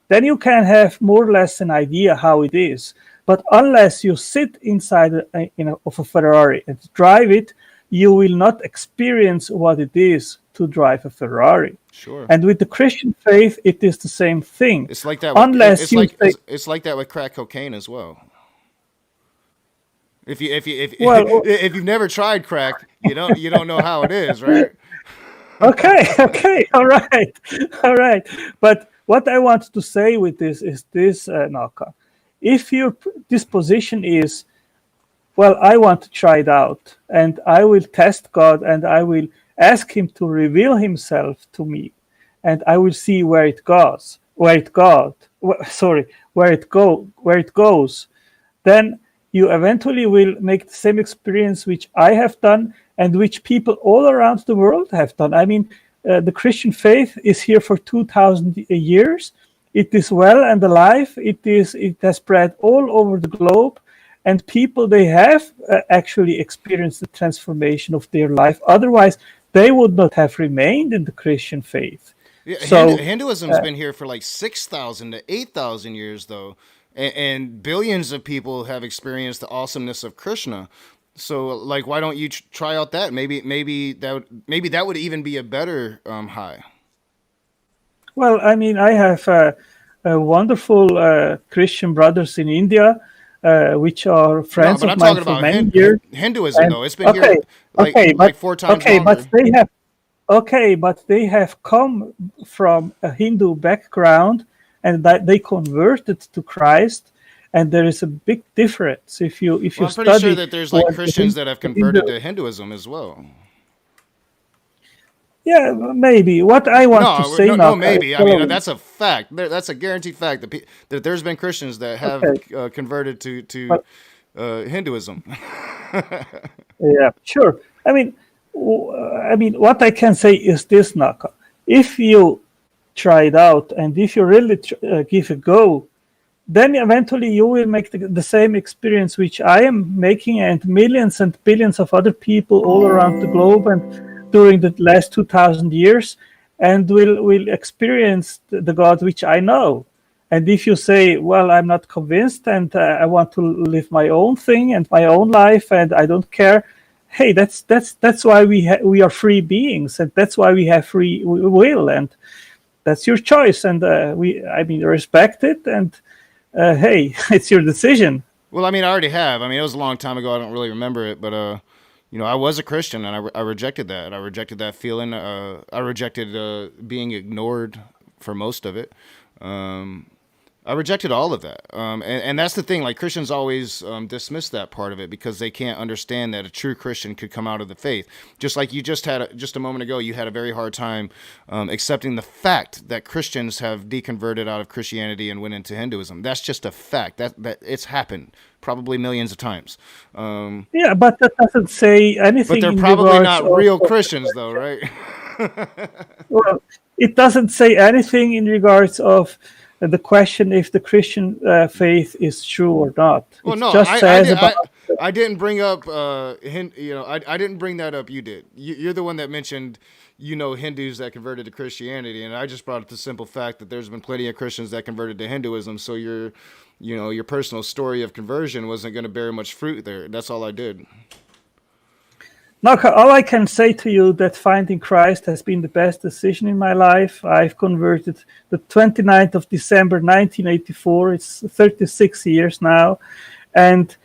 then you can have more or less an idea how it is. But unless you sit inside of a Ferrari and drive it, you will not experience what it is to drive a Ferrari. Sure. And with the Christian faith, it is the same thing. It's like that. It's like that with crack cocaine as well. If you've never tried crack, you don't know how it is, right? Okay, all right. But what I want to say with this is this, Naka. If your disposition is, well, I want to try it out, and I will test God, and I will ask Him to reveal Himself to me, and I will see where it goes. Then you eventually will make the same experience which I have done, and which people all around the world have done. I mean, the Christian faith is here for 2,000 years. It is well and alive. It has spread all over the globe, and people, they have actually experienced the transformation of their life. Otherwise, they would not have remained in the Christian faith. Yeah, so Hinduism's been here for like 6,000 to 8,000 years, though, and billions of people have experienced the awesomeness of Krishna. So, like, why don't you try out that? Maybe that would even be a better high. Well, I mean, I have wonderful Christian brothers in India, which are friends of mine for many years. Hinduism, though, it's been here like 4 times longer. But they have come from a Hindu background, and that they converted to Christ. And there is a big difference if you I'm study. pretty sure that there's like Christians that have converted to Hinduism as well. Yeah, maybe. What I want to say now, maybe. I mean, that's a fact. That's a guaranteed fact that there's been Christians that have converted to Hinduism. Yeah, sure. I mean, what I can say is this, Naka. If you try it out, and if you really give a go, then eventually you will make the same experience which I am making, and millions and billions of other people all around the globe and during the last 2,000 years, and will experience the God which I know. And if you say, well, I'm not convinced and I want to live my own thing and my own life and I don't care, hey, that's why we are free beings, and that's why we have free will, and that's your choice, and respect it, and hey, it's your decision. Well, I mean, I already have. I mean, it was a long time ago. I don't really remember it, but I was a Christian, and I rejected that. I rejected that feeling. I rejected being ignored for most of it. I rejected all of that. And that's the thing. Like, Christians always dismiss that part of it because they can't understand that a true Christian could come out of the faith. Just like you just a moment ago, you had a very hard time accepting the fact that Christians have deconverted out of Christianity and went into Hinduism. That's just a fact. That it's happened probably millions of times. Yeah, but that doesn't say anything. But they're probably not real Christians, though, right? Well, it doesn't say anything in regards of the question if the Christian faith is true or not. Well, it no, just says I didn't bring up I didn't bring that up. You did. You're the one that mentioned Hindus that converted to Christianity, and I just brought up the simple fact that there's been plenty of Christians that converted to Hinduism. So your personal story of conversion wasn't going to bear much fruit there. That's all I did. Now, all I can say to you that finding Christ has been the best decision in my life. I've converted the 29th of December, 1984. It's 36 years now. And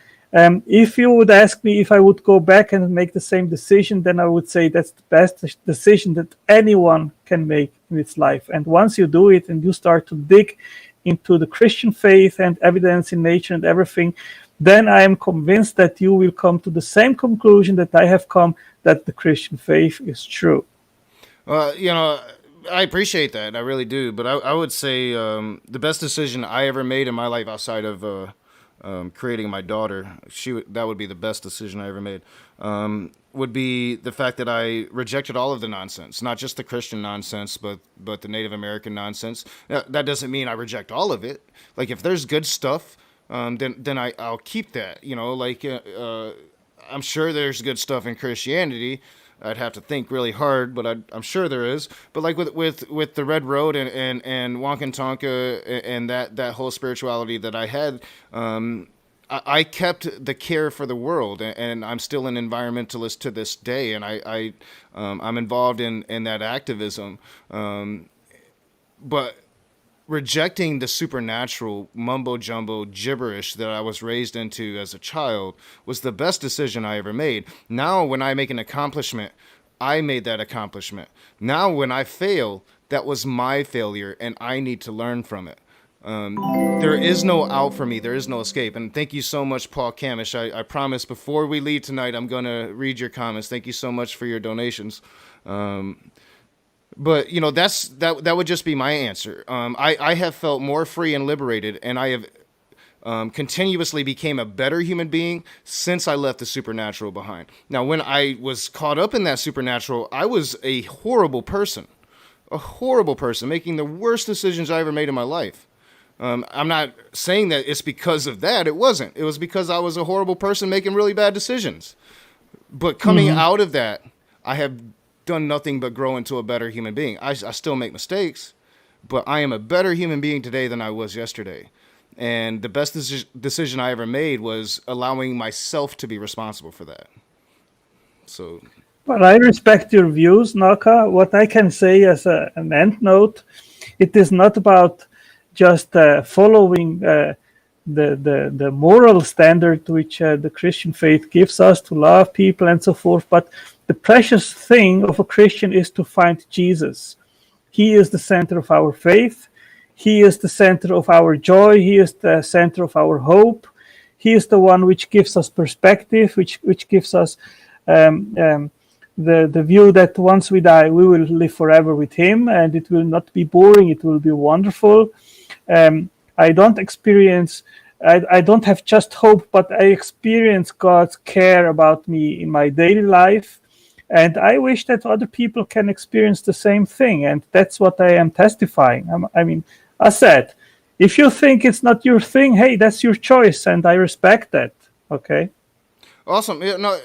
if you would ask me if I would go back and make the same decision, then I would say that's the best decision that anyone can make in its life. And once you do it and you start to dig into the Christian faith and evidence in nature and everything, then I am convinced that you will come to the same conclusion that I have come, that the Christian faith is true. I appreciate that. I really do. But I would say the best decision I ever made in my life outside of creating my daughter, that would be the best decision I ever made, would be the fact that I rejected all of the nonsense, not just the Christian nonsense, but the Native American nonsense. That doesn't mean I reject all of it. Like, if there's good stuff, then I'll keep that. I'm sure there's good stuff in Christianity. I'd have to think really hard, but I'm sure there is. But like with the Red Road and Wonkin Tonka and that whole spirituality that I had, I kept the care for the world, and I'm still an environmentalist to this day, and I'm involved in that activism, but rejecting the supernatural mumbo jumbo gibberish that I was raised into as a child was the best decision I ever made. Now, when I make an accomplishment, I made that accomplishment. Now, when I fail, that was my failure, and I need to learn from it. There is no out for me. There is no escape. And thank you so much, Paul Kamish. I promise before we leave tonight, I'm going to read your comments. Thank you so much for your donations. But that would just be my answer. I have felt more free and liberated, and I have continuously became a better human being since I left the supernatural behind. Now, when I was caught up in that supernatural, I was a horrible person, making the worst decisions I ever made in my life. I'm not saying that it's because of that. It wasn't. It was because I was a horrible person making really bad decisions. But coming out of that, I have done nothing but grow into a better human being. I still make mistakes, but I am a better human being today than I was yesterday. And the best decision I ever made was allowing myself to be responsible for that. So, well, I respect your views, Naka. What I can say as an end note, it is not about just following the moral standard which the Christian faith gives us to love people and so forth, but the precious thing of a Christian is to find Jesus. He is the center of our faith. He is the center of our joy. He is the center of our hope. He is the one which gives us perspective, which gives us the view that once we die, we will live forever with him, and it will not be boring. It will be wonderful. I don't have just hope, but I experience God's care about me in my daily life. And I wish that other people can experience the same thing. And that's what I am testifying. I said, if you think it's not your thing, hey, that's your choice. And I respect that. Okay. Awesome. Yeah, no,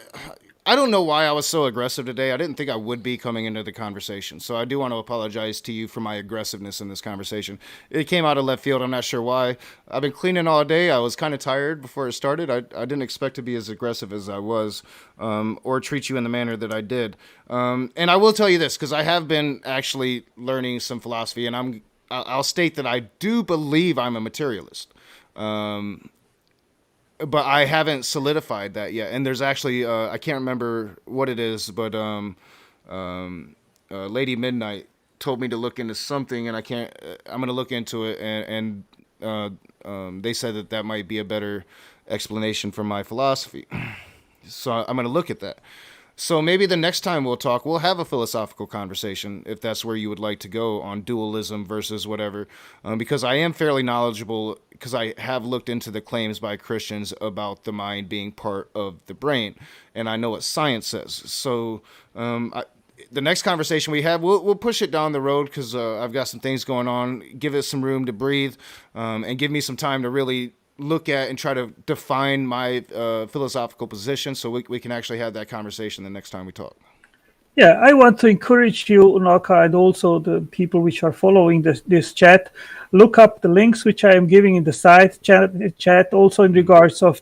I don't know why I was so aggressive today. I didn't think I would be coming into the conversation. So I do want to apologize to you for my aggressiveness in this conversation. It came out of left field. I'm not sure why. I've been cleaning all day. I was kind of tired before it started. I didn't expect to be as aggressive as I was, or treat you in the manner that I did. And I will tell you this, because I have been actually learning some philosophy, and I'll state that I do believe I'm a materialist. But I haven't solidified that yet. And there's actually, I can't remember what it is, but Lady Midnight told me to look into something, and I'm going to look into it. And they said that might be a better explanation for my philosophy. So I'm going to look at that. So maybe the next time we'll talk, we'll have a philosophical conversation, if that's where you would like to go, on dualism versus whatever, because I am fairly knowledgeable, because I have looked into the claims by Christians about the mind being part of the brain, and I know what science says. So the next conversation we have, we'll push it down the road, because I've got some things going on. Give it some room to breathe, and give me some time to really look at and try to define my philosophical position, so we can actually have that conversation the next time we talk. Yeah, I want to encourage you, Naka, and also the people which are following this chat, look up the links which I am giving in the side chat, also in regards of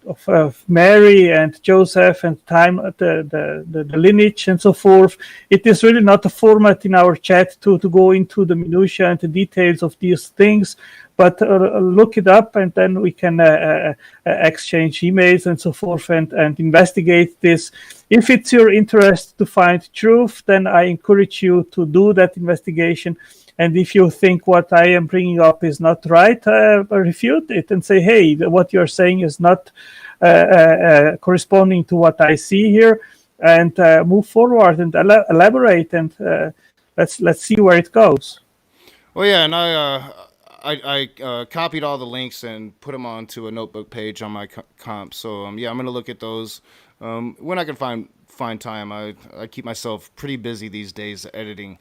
of Mary and Joseph and time, the lineage and so forth. It is really not a format in our chat to go into the minutiae and the details of these things, but look it up, and then we can exchange emails and so forth, and investigate this. If it's your interest to find truth, then I encourage you to do that investigation. And if you think what I am bringing up is not right, refute it and say, hey, what you're saying is not corresponding to what I see here, and move forward and elaborate, and let's see where it goes. Well, yeah, and I copied all the links and put them onto a notebook page on my comp. So yeah, I'm gonna look at those when I can find time. I keep myself pretty busy these days editing.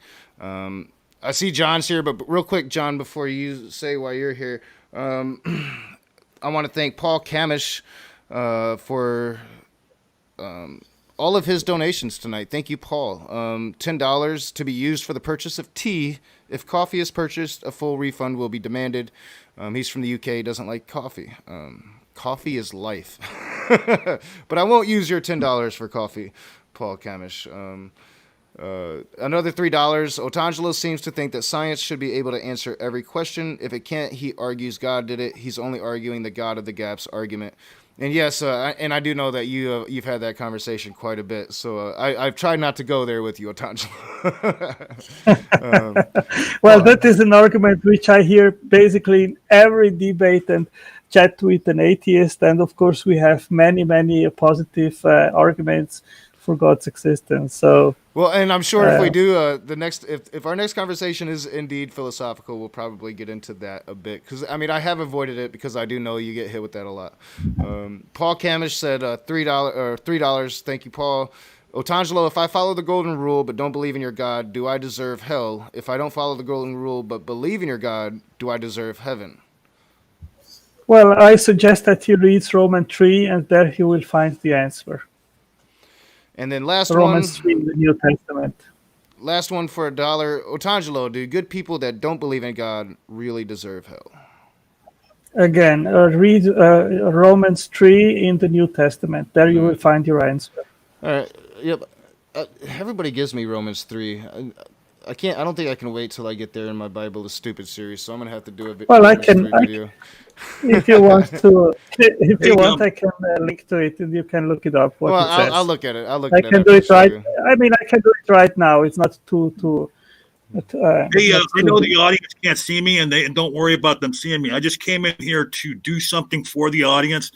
I see John's here, but real quick, John, before you say why you're here, I want to thank Paul Kamish for all of his donations tonight. Thank you, Paul. $10 to be used for the purchase of tea. If coffee is purchased, a full refund will be demanded. He's from the UK, doesn't like coffee. Coffee is life. But I won't use your $10 for coffee, Paul Kamish. Another $3. Otangelo seems to think that science should be able to answer every question. If it can't, he argues God did it. He's only arguing the God of the gaps argument. And yes, and I do know that you've had that conversation quite a bit. So I've tried not to go there with you, Otangelo. Well, that is an argument which I hear basically in every debate and chat with an atheist. And of course, we have many positive arguments for God's existence. So well, and I'm sure if we do if our next conversation is indeed philosophical, we'll probably get into that a bit, because I mean I have avoided it because I do know you get hit with that a lot. Paul Kamish said $3. Thank you, Paul. Otangelo, if I follow the golden rule but don't believe in your God, do I deserve hell? If I don't follow the golden rule but believe in your God, do I deserve heaven? Well, I suggest that he reads Romans 3, and there he will find the answer. And then last Romans 3 in the New Testament. Last one for $1. Otangelo, do good people that don't believe in God really deserve hell? Again, read Romans 3 in the New Testament. There you will find your answer. All right. Yep. Everybody gives me Romans 3. I don't think I can wait till I get there in my Bible, the stupid series. So I'm gonna have to do a video. Well, I can. If you want to, I can link to it, and you can look it up. What it says. I'll look at it. I can do it right. I mean, I can do it right now. It's not too. I know the audience can't see me, and don't worry about them seeing me. I just came in here to do something for the audience.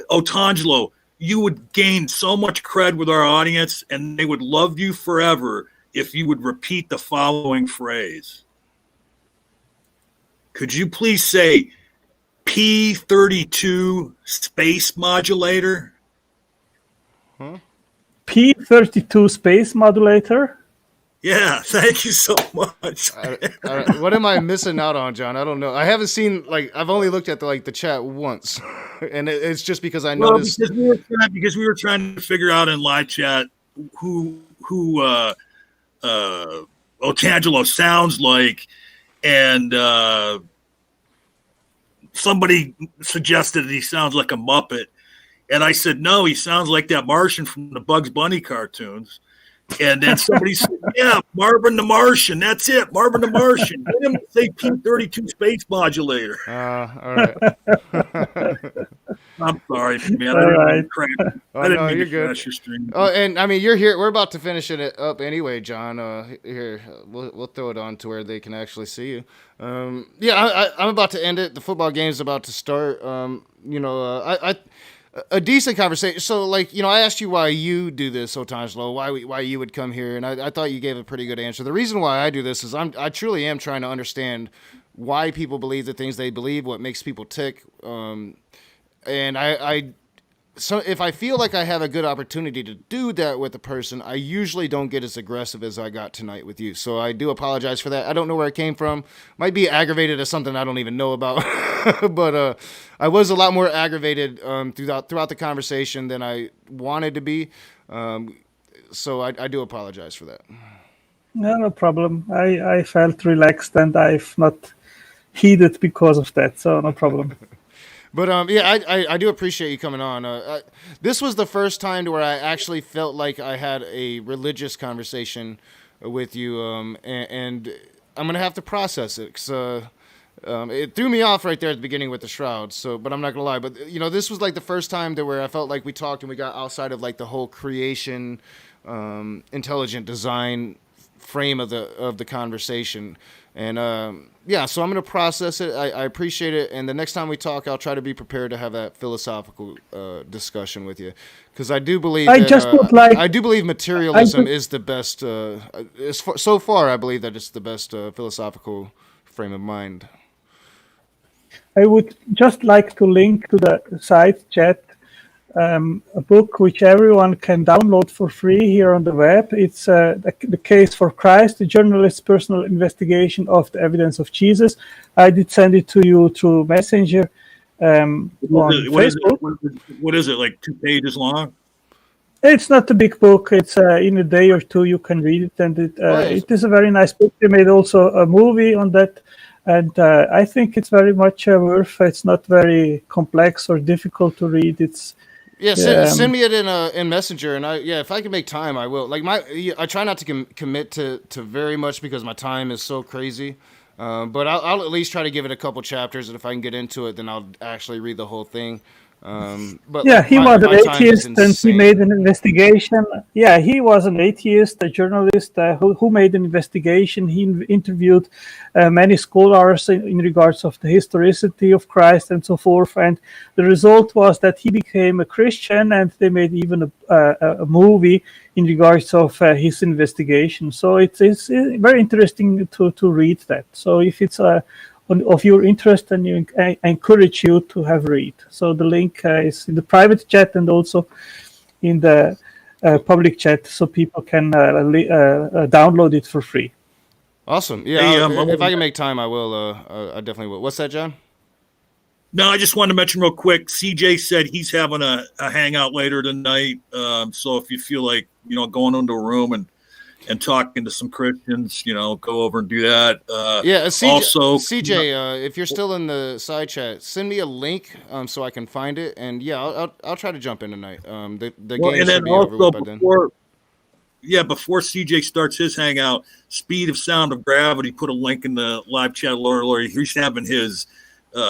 Otangelo, you would gain so much cred with our audience, and they would love you forever if you would repeat the following phrase. Could you please say P32 space modulator? P32 space modulator? Yeah, thank you so much. What am I missing out on, John? I don't know. I haven't seen I've only looked at the chat once, and it's just because I noticed. Because we were trying to figure out in live chat who Otangelo sounds like, and somebody suggested he sounds like a Muppet, and I said no, he sounds like that Martian from the Bugs Bunny cartoons. And then somebody said, yeah, Marvin the Martian. That's it, Marvin the Martian. Let him say P-32 space modulator. All right. I'm sorry, man. All Oh, no, you're good. Your stream. Oh, and I mean, you're here. We're about to finish it up anyway, John. Here, we'll throw it on to where they can actually see you. Yeah, I'm about to end it. The football game's about to start. A decent conversation. So, I asked you why you do this, Otangelo, why you would come here, and I thought you gave a pretty good answer. The reason why I do this is I truly am trying to understand why people believe the things they believe, what makes people tick, and so if I feel like I have a good opportunity to do that with a person, I usually don't get as aggressive as I got tonight with you. So I do apologize for that. I don't know where it came from. Might be aggravated at something I don't even know about. But I was a lot more aggravated throughout the conversation than I wanted to be. So I do apologize for that. No problem. I felt relaxed and I've not heeded because of that. So no problem. But I do appreciate you coming on. This was the first time to where I actually felt like I had a religious conversation with you, and I'm gonna have to process it because it threw me off right there at the beginning with the shrouds. So, but I'm not gonna lie. But this was like the first time to where I felt like we talked and we got outside of like the whole creation, intelligent design frame of the conversation. And so I'm going to process it. I appreciate it. And the next time we talk, I'll try to be prepared to have that philosophical discussion with you, because I do believe I do believe materialism is the best. So far, I believe that it's the best philosophical frame of mind. I would just like to link to the side chat a book which everyone can download for free here on the web. It's the Case for Christ, the journalist's personal investigation of the evidence of Jesus. I did send it to you through Messenger on Facebook. What is it, like 2 pages long? It's not a big book. It's in a day or two you can read it, and it is a very nice book. They made also a movie on that, and I think it's very much worth. It's not very complex or difficult to read. Send me it in Messenger, and if I can make time, I will. I try not to commit to very much because my time is so crazy. But I'll at least try to give it a couple chapters, and if I can get into it, then I'll actually read the whole thing. But he was an atheist, and he made an investigation. Yeah, he was an atheist, a journalist who made an investigation. He interviewed many scholars in regards of the historicity of Christ and so forth. And the result was that he became a Christian, and they made even a movie in regards of his investigation. So it's very interesting to read that. So if it's of your interest, and I encourage you to have read. So the link is in the private chat and also in the public chat, so people can download it for free. Awesome. Yeah, if I can make time, I will. I definitely will. What's that, John? No, I just wanted to mention real quick. CJ said he's having a hangout later tonight. So if you feel like going into a room and talking to some Christians, go over and do that. CJ, if you're still in the side chat, send me a link so I can find it, and I'll try to jump in tonight. The game should be over with by then. Before CJ starts his hangout, Speed of Sound of Gravity put a link in the live chat. Laura, he's having his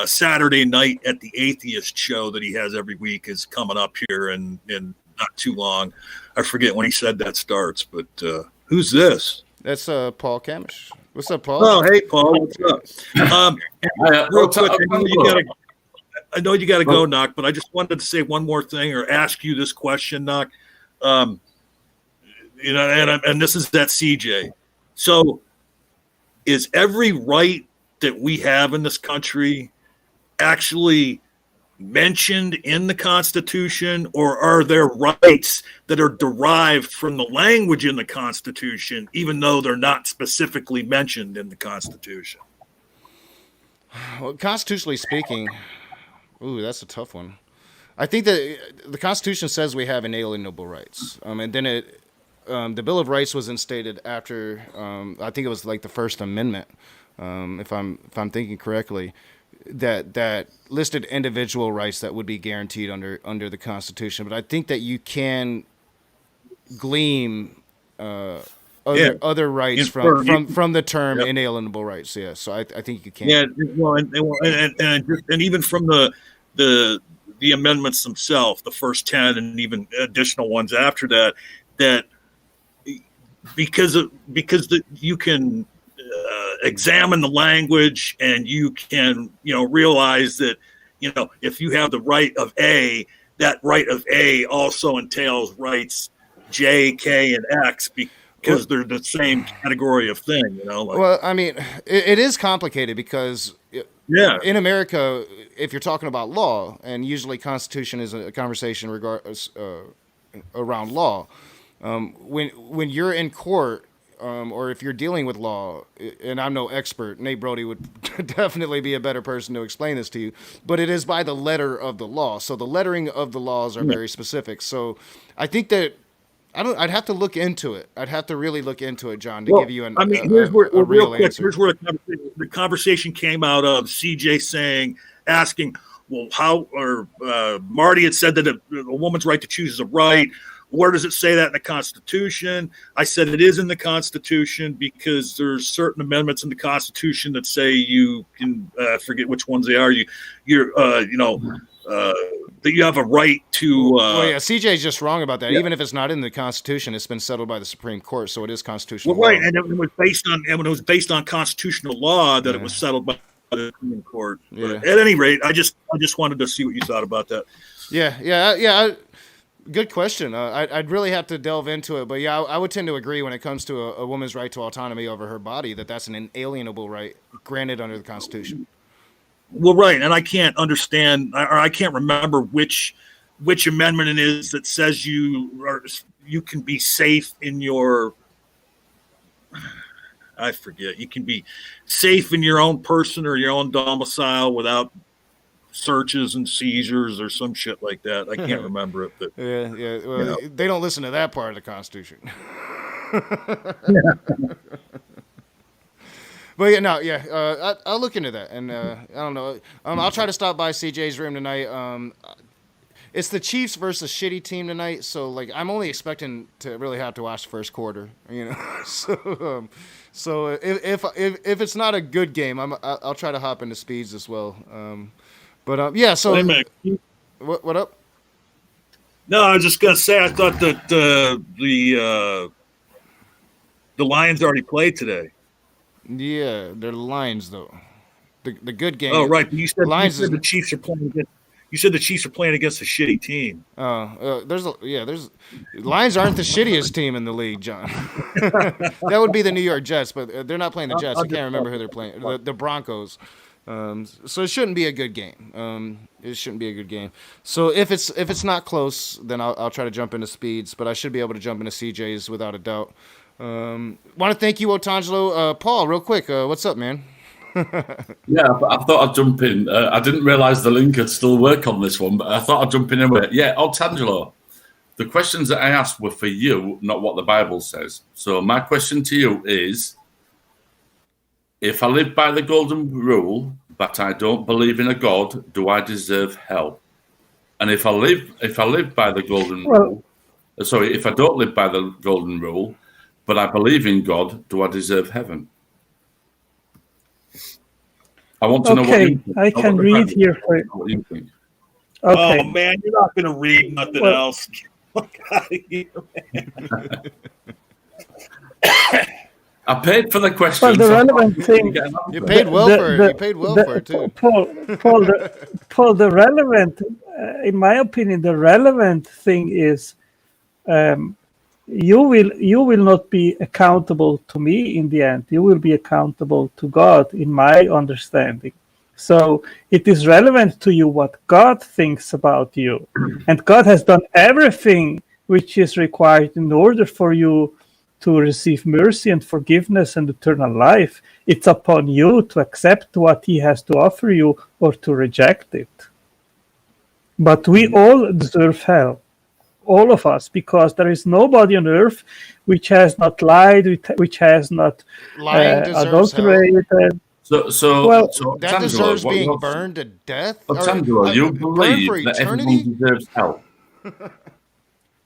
Saturday night at the Atheist show that he has every week is coming up here in not too long. I forget when he said that starts, but who's this? That's Paul Kamish. What's up, Paul? Oh, hey, Paul. What's up? Real quick, I know you got to go, Knock, but I just wanted to say one more thing or ask you this question, Knock. And this is that CJ. So is every right that we have in this country actually mentioned in the Constitution, or are there rights that are derived from the language in the Constitution, even though they're not specifically mentioned in the Constitution? Well, constitutionally speaking, ooh, that's a tough one. I think that the Constitution says we have inalienable rights, and then the Bill of Rights was instated after I think it was like the First Amendment, if I'm thinking correctly, that listed individual rights that would be guaranteed under the Constitution. But I think that you can glean other rights from the term inalienable rights. Yeah, so I think you can. Yeah, well, and even from the amendments themselves, the first 10 and even additional ones after that because you can examine the language, and you can realize that if you have the right of A, that right of A also entails rights J, K, and X because they're the same category of thing. Well, I mean, it is complicated because in America, if you're talking about law, and usually Constitution is a conversation around law, when you're in court, or if you're dealing with law, and I'm no expert, Nate Brody would definitely be a better person to explain this to you, but it is by the letter of the law. So the lettering of the laws are very specific. So I think that I'd have to look into it. I'd have to really look into it, John, to give you here's where real answer. Here's where the conversation came out of CJ asking, well, how, or Marty had said that a woman's right to choose is a right. Where does it say that in the Constitution? I said it is in the Constitution because there's certain amendments in the Constitution that say you can forget which ones they are. That you have a right to. Well, yeah, CJ's just wrong about that. Yeah. Even if it's not in the Constitution, it's been settled by the Supreme Court, so it is constitutional. Well, right, law. And it was based on constitutional law that it was settled by the Supreme Court. Yeah. But at any rate, I just wanted to see what you thought about that. Yeah. Good question. I'd really have to delve into it, but yeah, I would tend to agree when it comes to a woman's right to autonomy over her body, that's an inalienable right granted under the Constitution. Well, right, and I can't understand, or I can't remember which amendment it is that says you can be safe in your. I forget. You can be safe in your own person or your own domicile without searches and seizures or some shit like that. I can't remember it, but yeah. Well, they don't listen to that part of the Constitution. But I'll look into that, and I don't know. I'll try to stop by CJ's room tonight. It's the Chiefs versus shitty team tonight, so like I'm only expecting to really have to watch the first quarter, So if it's not a good game, I'll try to hop into speeds as well. So wait a minute. What up? No, I was just gonna say I thought that the Lions already played today. Yeah, they're Lions though. The good game. Oh right, you said the Chiefs are playing against. You said the Chiefs are playing against a shitty team. There's Lions aren't the shittiest team in the league, John. That would be the New York Jets, but they're not playing the Jets. I can't remember who they're playing. The Broncos. So it shouldn't be a good game. It shouldn't be a good game. So if it's not close, then I'll try to jump into speeds, but I should be able to jump into CJ's without a doubt. Want to thank you, Otangelo. Paul, real quick, what's up, man? Yeah, I thought I'd jump in. I didn't realize the link would still work on this one, but I thought I'd jump in anyway. Yeah, Otangelo, the questions that I asked were for you, not what the Bible says. So my question to you is, if I live by the golden rule, but I don't believe in a God, do I deserve hell? And if I live by the golden rule, if I don't live by the golden rule, but I believe in God, do I deserve heaven? I want to know what you think. I can read here for you. What you think. Okay. Oh man, you're not going to read nothing else. I paid for the question. Well, the relevant thing. You paid well for it. You paid well for it too. Paul, the relevant, in my opinion, the relevant thing is, you will not be accountable to me in the end. You will be accountable to God, in my understanding. So it is relevant to you what God thinks about you. And God has done everything which is required in order for you to receive mercy and forgiveness and eternal life. It's upon you to accept what he has to offer you or to reject it. But we all deserve hell, all of us, because there is nobody on earth which has not lied, which has not adulterated. So that deserves being burned to death. Otangelo, you believe that everyone deserves hell?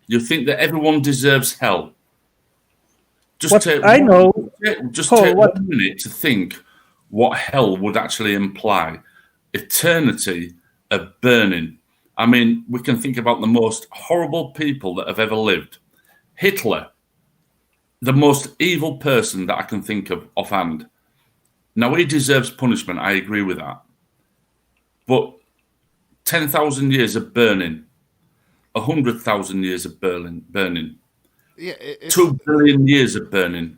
You think that everyone deserves hell? Just take 1 minute to think what hell would actually imply. Eternity of burning. I mean, we can think about the most horrible people that have ever lived. Hitler, the most evil person that I can think of offhand. Now, he deserves punishment. I agree with that. But 10,000 years of burning, 100,000 years of burning, 2 billion years of burning,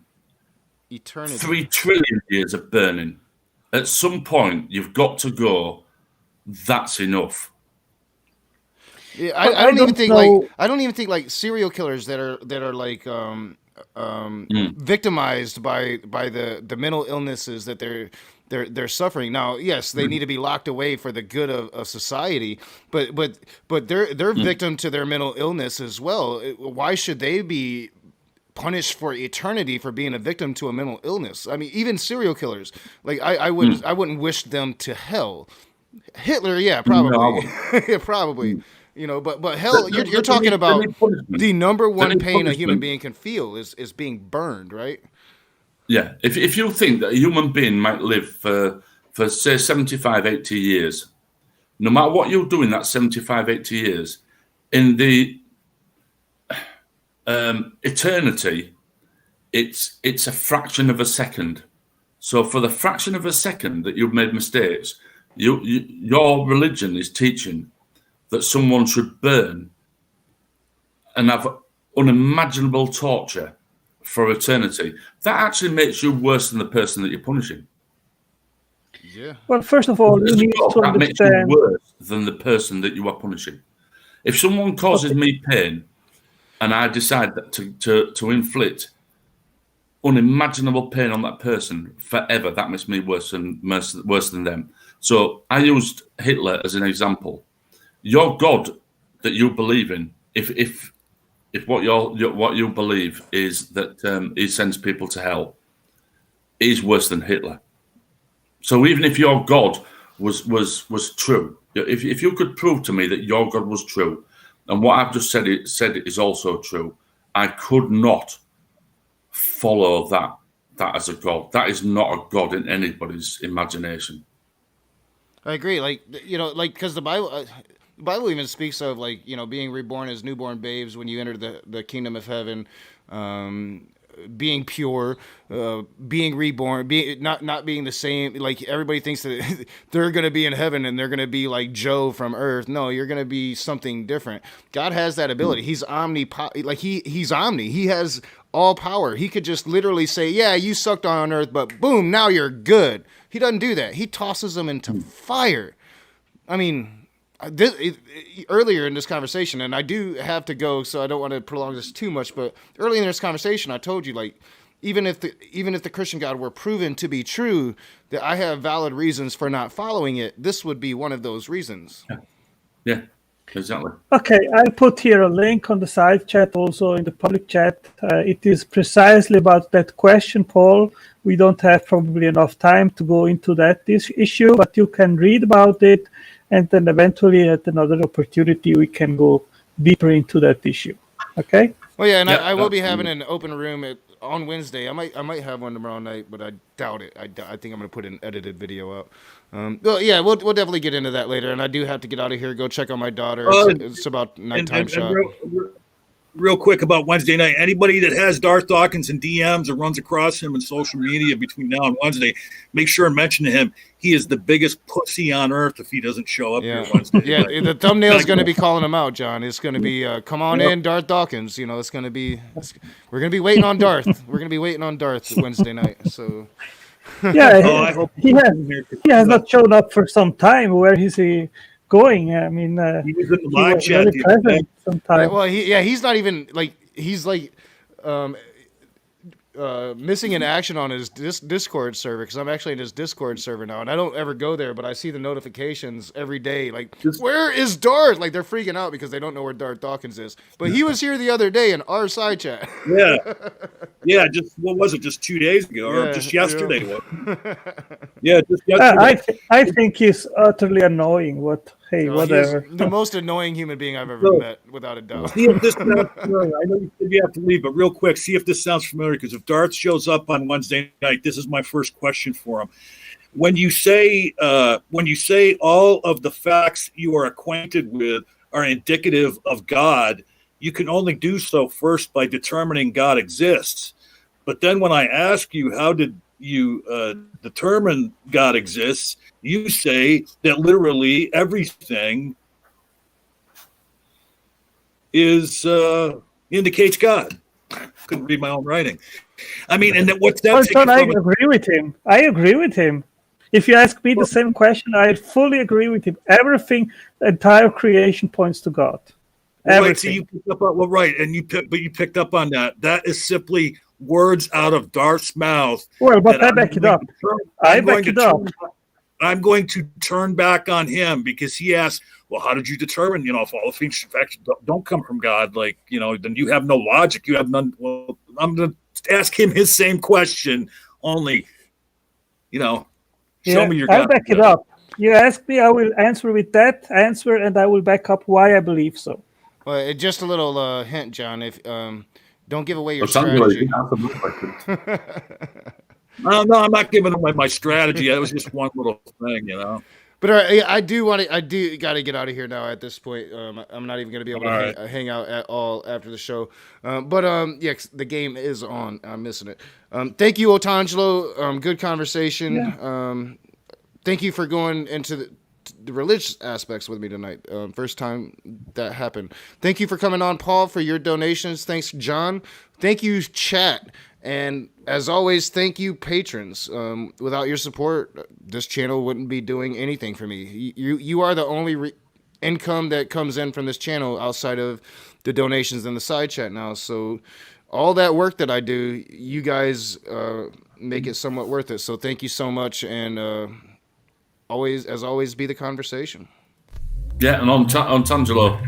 eternity, 3 trillion years of burning. At some point, you've got to go, that's enough. Yeah, I don't even think like serial killers that are like victimized by the mental illnesses that they're suffering. Now, yes, they need to be locked away for the good of society, but they're victim to their mental illness as well. Why should they be punished for eternity for being a victim to a mental illness? I mean, even serial killers, like I wouldn't wish them to hell. Hitler, yeah, probably, no, yeah, probably. You know, but hell, you're talking about the number one pain a human being can feel is being burned, right? Yeah. If you think that a human being might live for say 75, 80 years, no matter what you're doing that 75, 80 years, in the eternity, it's a fraction of a second. So for the fraction of a second that you've made mistakes, your religion is teaching that someone should burn and have unimaginable torture for eternity. That actually makes you worse than the person that you're punishing. Yeah. Well, first of all, you need to understand. That makes you worse than the person that you are punishing. If someone causes me pain and I decide that to inflict unimaginable pain on that person forever, that makes me worse than them. So I used Hitler as an example. Your God that you believe in, if what you believe is that he sends people to hell, is worse than Hitler. So even if your God was true, if you could prove to me that your God was true, and what I've just said is also true, I could not follow that as a God. That is not a God in anybody's imagination. I agree. Like, you know, like, because the Bible even speaks of, like, you know, being reborn as newborn babes when you enter the kingdom of heaven, being pure, being reborn, not being the same. Like, everybody thinks that they're going to be in heaven and they're going to be like Joe from earth. No, you're going to be something different. God has that ability. He's he's omni. He has all power. He could just literally say, yeah, you sucked on earth, but boom, now you're good. He doesn't do that. He tosses them into fire. I mean, earlier in this conversation, and I do have to go, so I don't want to prolong this too much, but early in this conversation, I told you, like, even if the Christian God were proven to be true, that I have valid reasons for not following it, this would be one of those reasons. Yeah, exactly. Okay, I put here a link on the side chat, also in the public chat. It is precisely about that question, Paul. We don't have probably enough time to go into that issue, but you can read about it. And then eventually at another opportunity, we can go deeper into that issue. Okay? Well, yeah, and I will be having an open room on Wednesday. I might have one tomorrow night, but I doubt it. I think I'm going to put an edited video out. Well, yeah, we'll definitely get into that later. And I do have to get out of here, go check on my daughter. It's about nighttime shot. Real quick about Wednesday night. Anybody that has Darth Dawkins in DMs or runs across him in social media between now and Wednesday, make sure and mention to him he is the biggest pussy on earth if he doesn't show up here Wednesday. Yeah, the thumbnail's going to be calling him out, John. It's going to be, come on in, Darth Dawkins. You know, we're going to be waiting on Darth. We're going to be waiting on Darth Wednesday night. So Yeah, Oh, I hope he has not shown up for some time. Where is he going? I mean, he was in the he live was chat very the other day. present sometime. Well, he's not even like he's like missing in action on his Discord server because I'm actually in his Discord server now, and I don't ever go there, but I see the notifications every day. Like, where is Darth? Like, they're freaking out because they don't know where Darth Dawkins is. But he was here the other day in our side chat. Yeah, yeah. Just what was it? Just 2 days ago, or Yeah, just yesterday? yeah. Yeah, just yesterday. I think he's utterly annoying. Hey, whatever. He is the most annoying human being I've ever met, without a doubt. See if this sounds familiar. I know you said you have to leave, but real quick, see if this sounds familiar. Because if Darth shows up on Wednesday night, this is my first question for him. When you say all of the facts you are acquainted with are indicative of God, you can only do so first by determining God exists. But then when I ask you, how did you determine God exists, you say that literally everything is indicates God. Couldn't read my own writing. I mean, and what's that? I agree with him. I agree with him. If you ask me the same question, I fully agree with him. Everything, the entire creation points to God. Right, so you picked up on you picked up on that. That is simply words out of Darth's mouth. Well, but I back it up. I'm going to turn back on him because he asked, well, how did you determine, if all the things, in fact, don't come from God, like, then you have no logic. You have none. Well, I'm going to ask him his same question, only, show me your God. I'll back it up. You ask me, I will answer with that answer, and I will back up why I believe so. Well, just a little hint, John. If don't give away your strategy. No, I'm not giving away my strategy. That was just one little thing, But I do got to get out of here now. At this point, I'm not even going to be able to hang out at all after the show. Yeah, the game is on. I'm missing it. Thank you, Otangelo. Good conversation. Yeah. Thank you for going into the religious aspects with me tonight. First time that happened. Thank you for coming on, Paul, for your donations. Thanks, John. Thank you, chat. And as always, thank you, patrons. Without your support, this channel wouldn't be doing anything for me. You are the only income that comes in from this channel outside of the donations in the side chat now. So all that work that I do, you guys make it somewhat worth it. So thank you so much. And always be the conversation. Yeah, and on Tangelo,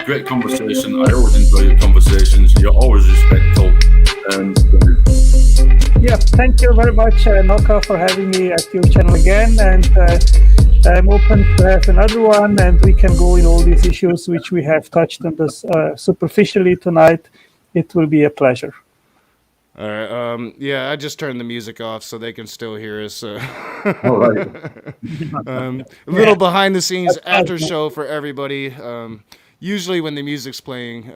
great conversation. I always enjoy your conversations. You're always respectful. Yeah, thank you very much, Noka, for having me at your channel again. And I'm open to have another one, and we can go in all these issues which we have touched on this superficially tonight. It will be a pleasure. All right. Yeah, I just turned the music off so they can still hear us. All right. A little behind the scenes after show for everybody. Usually when the music's playing,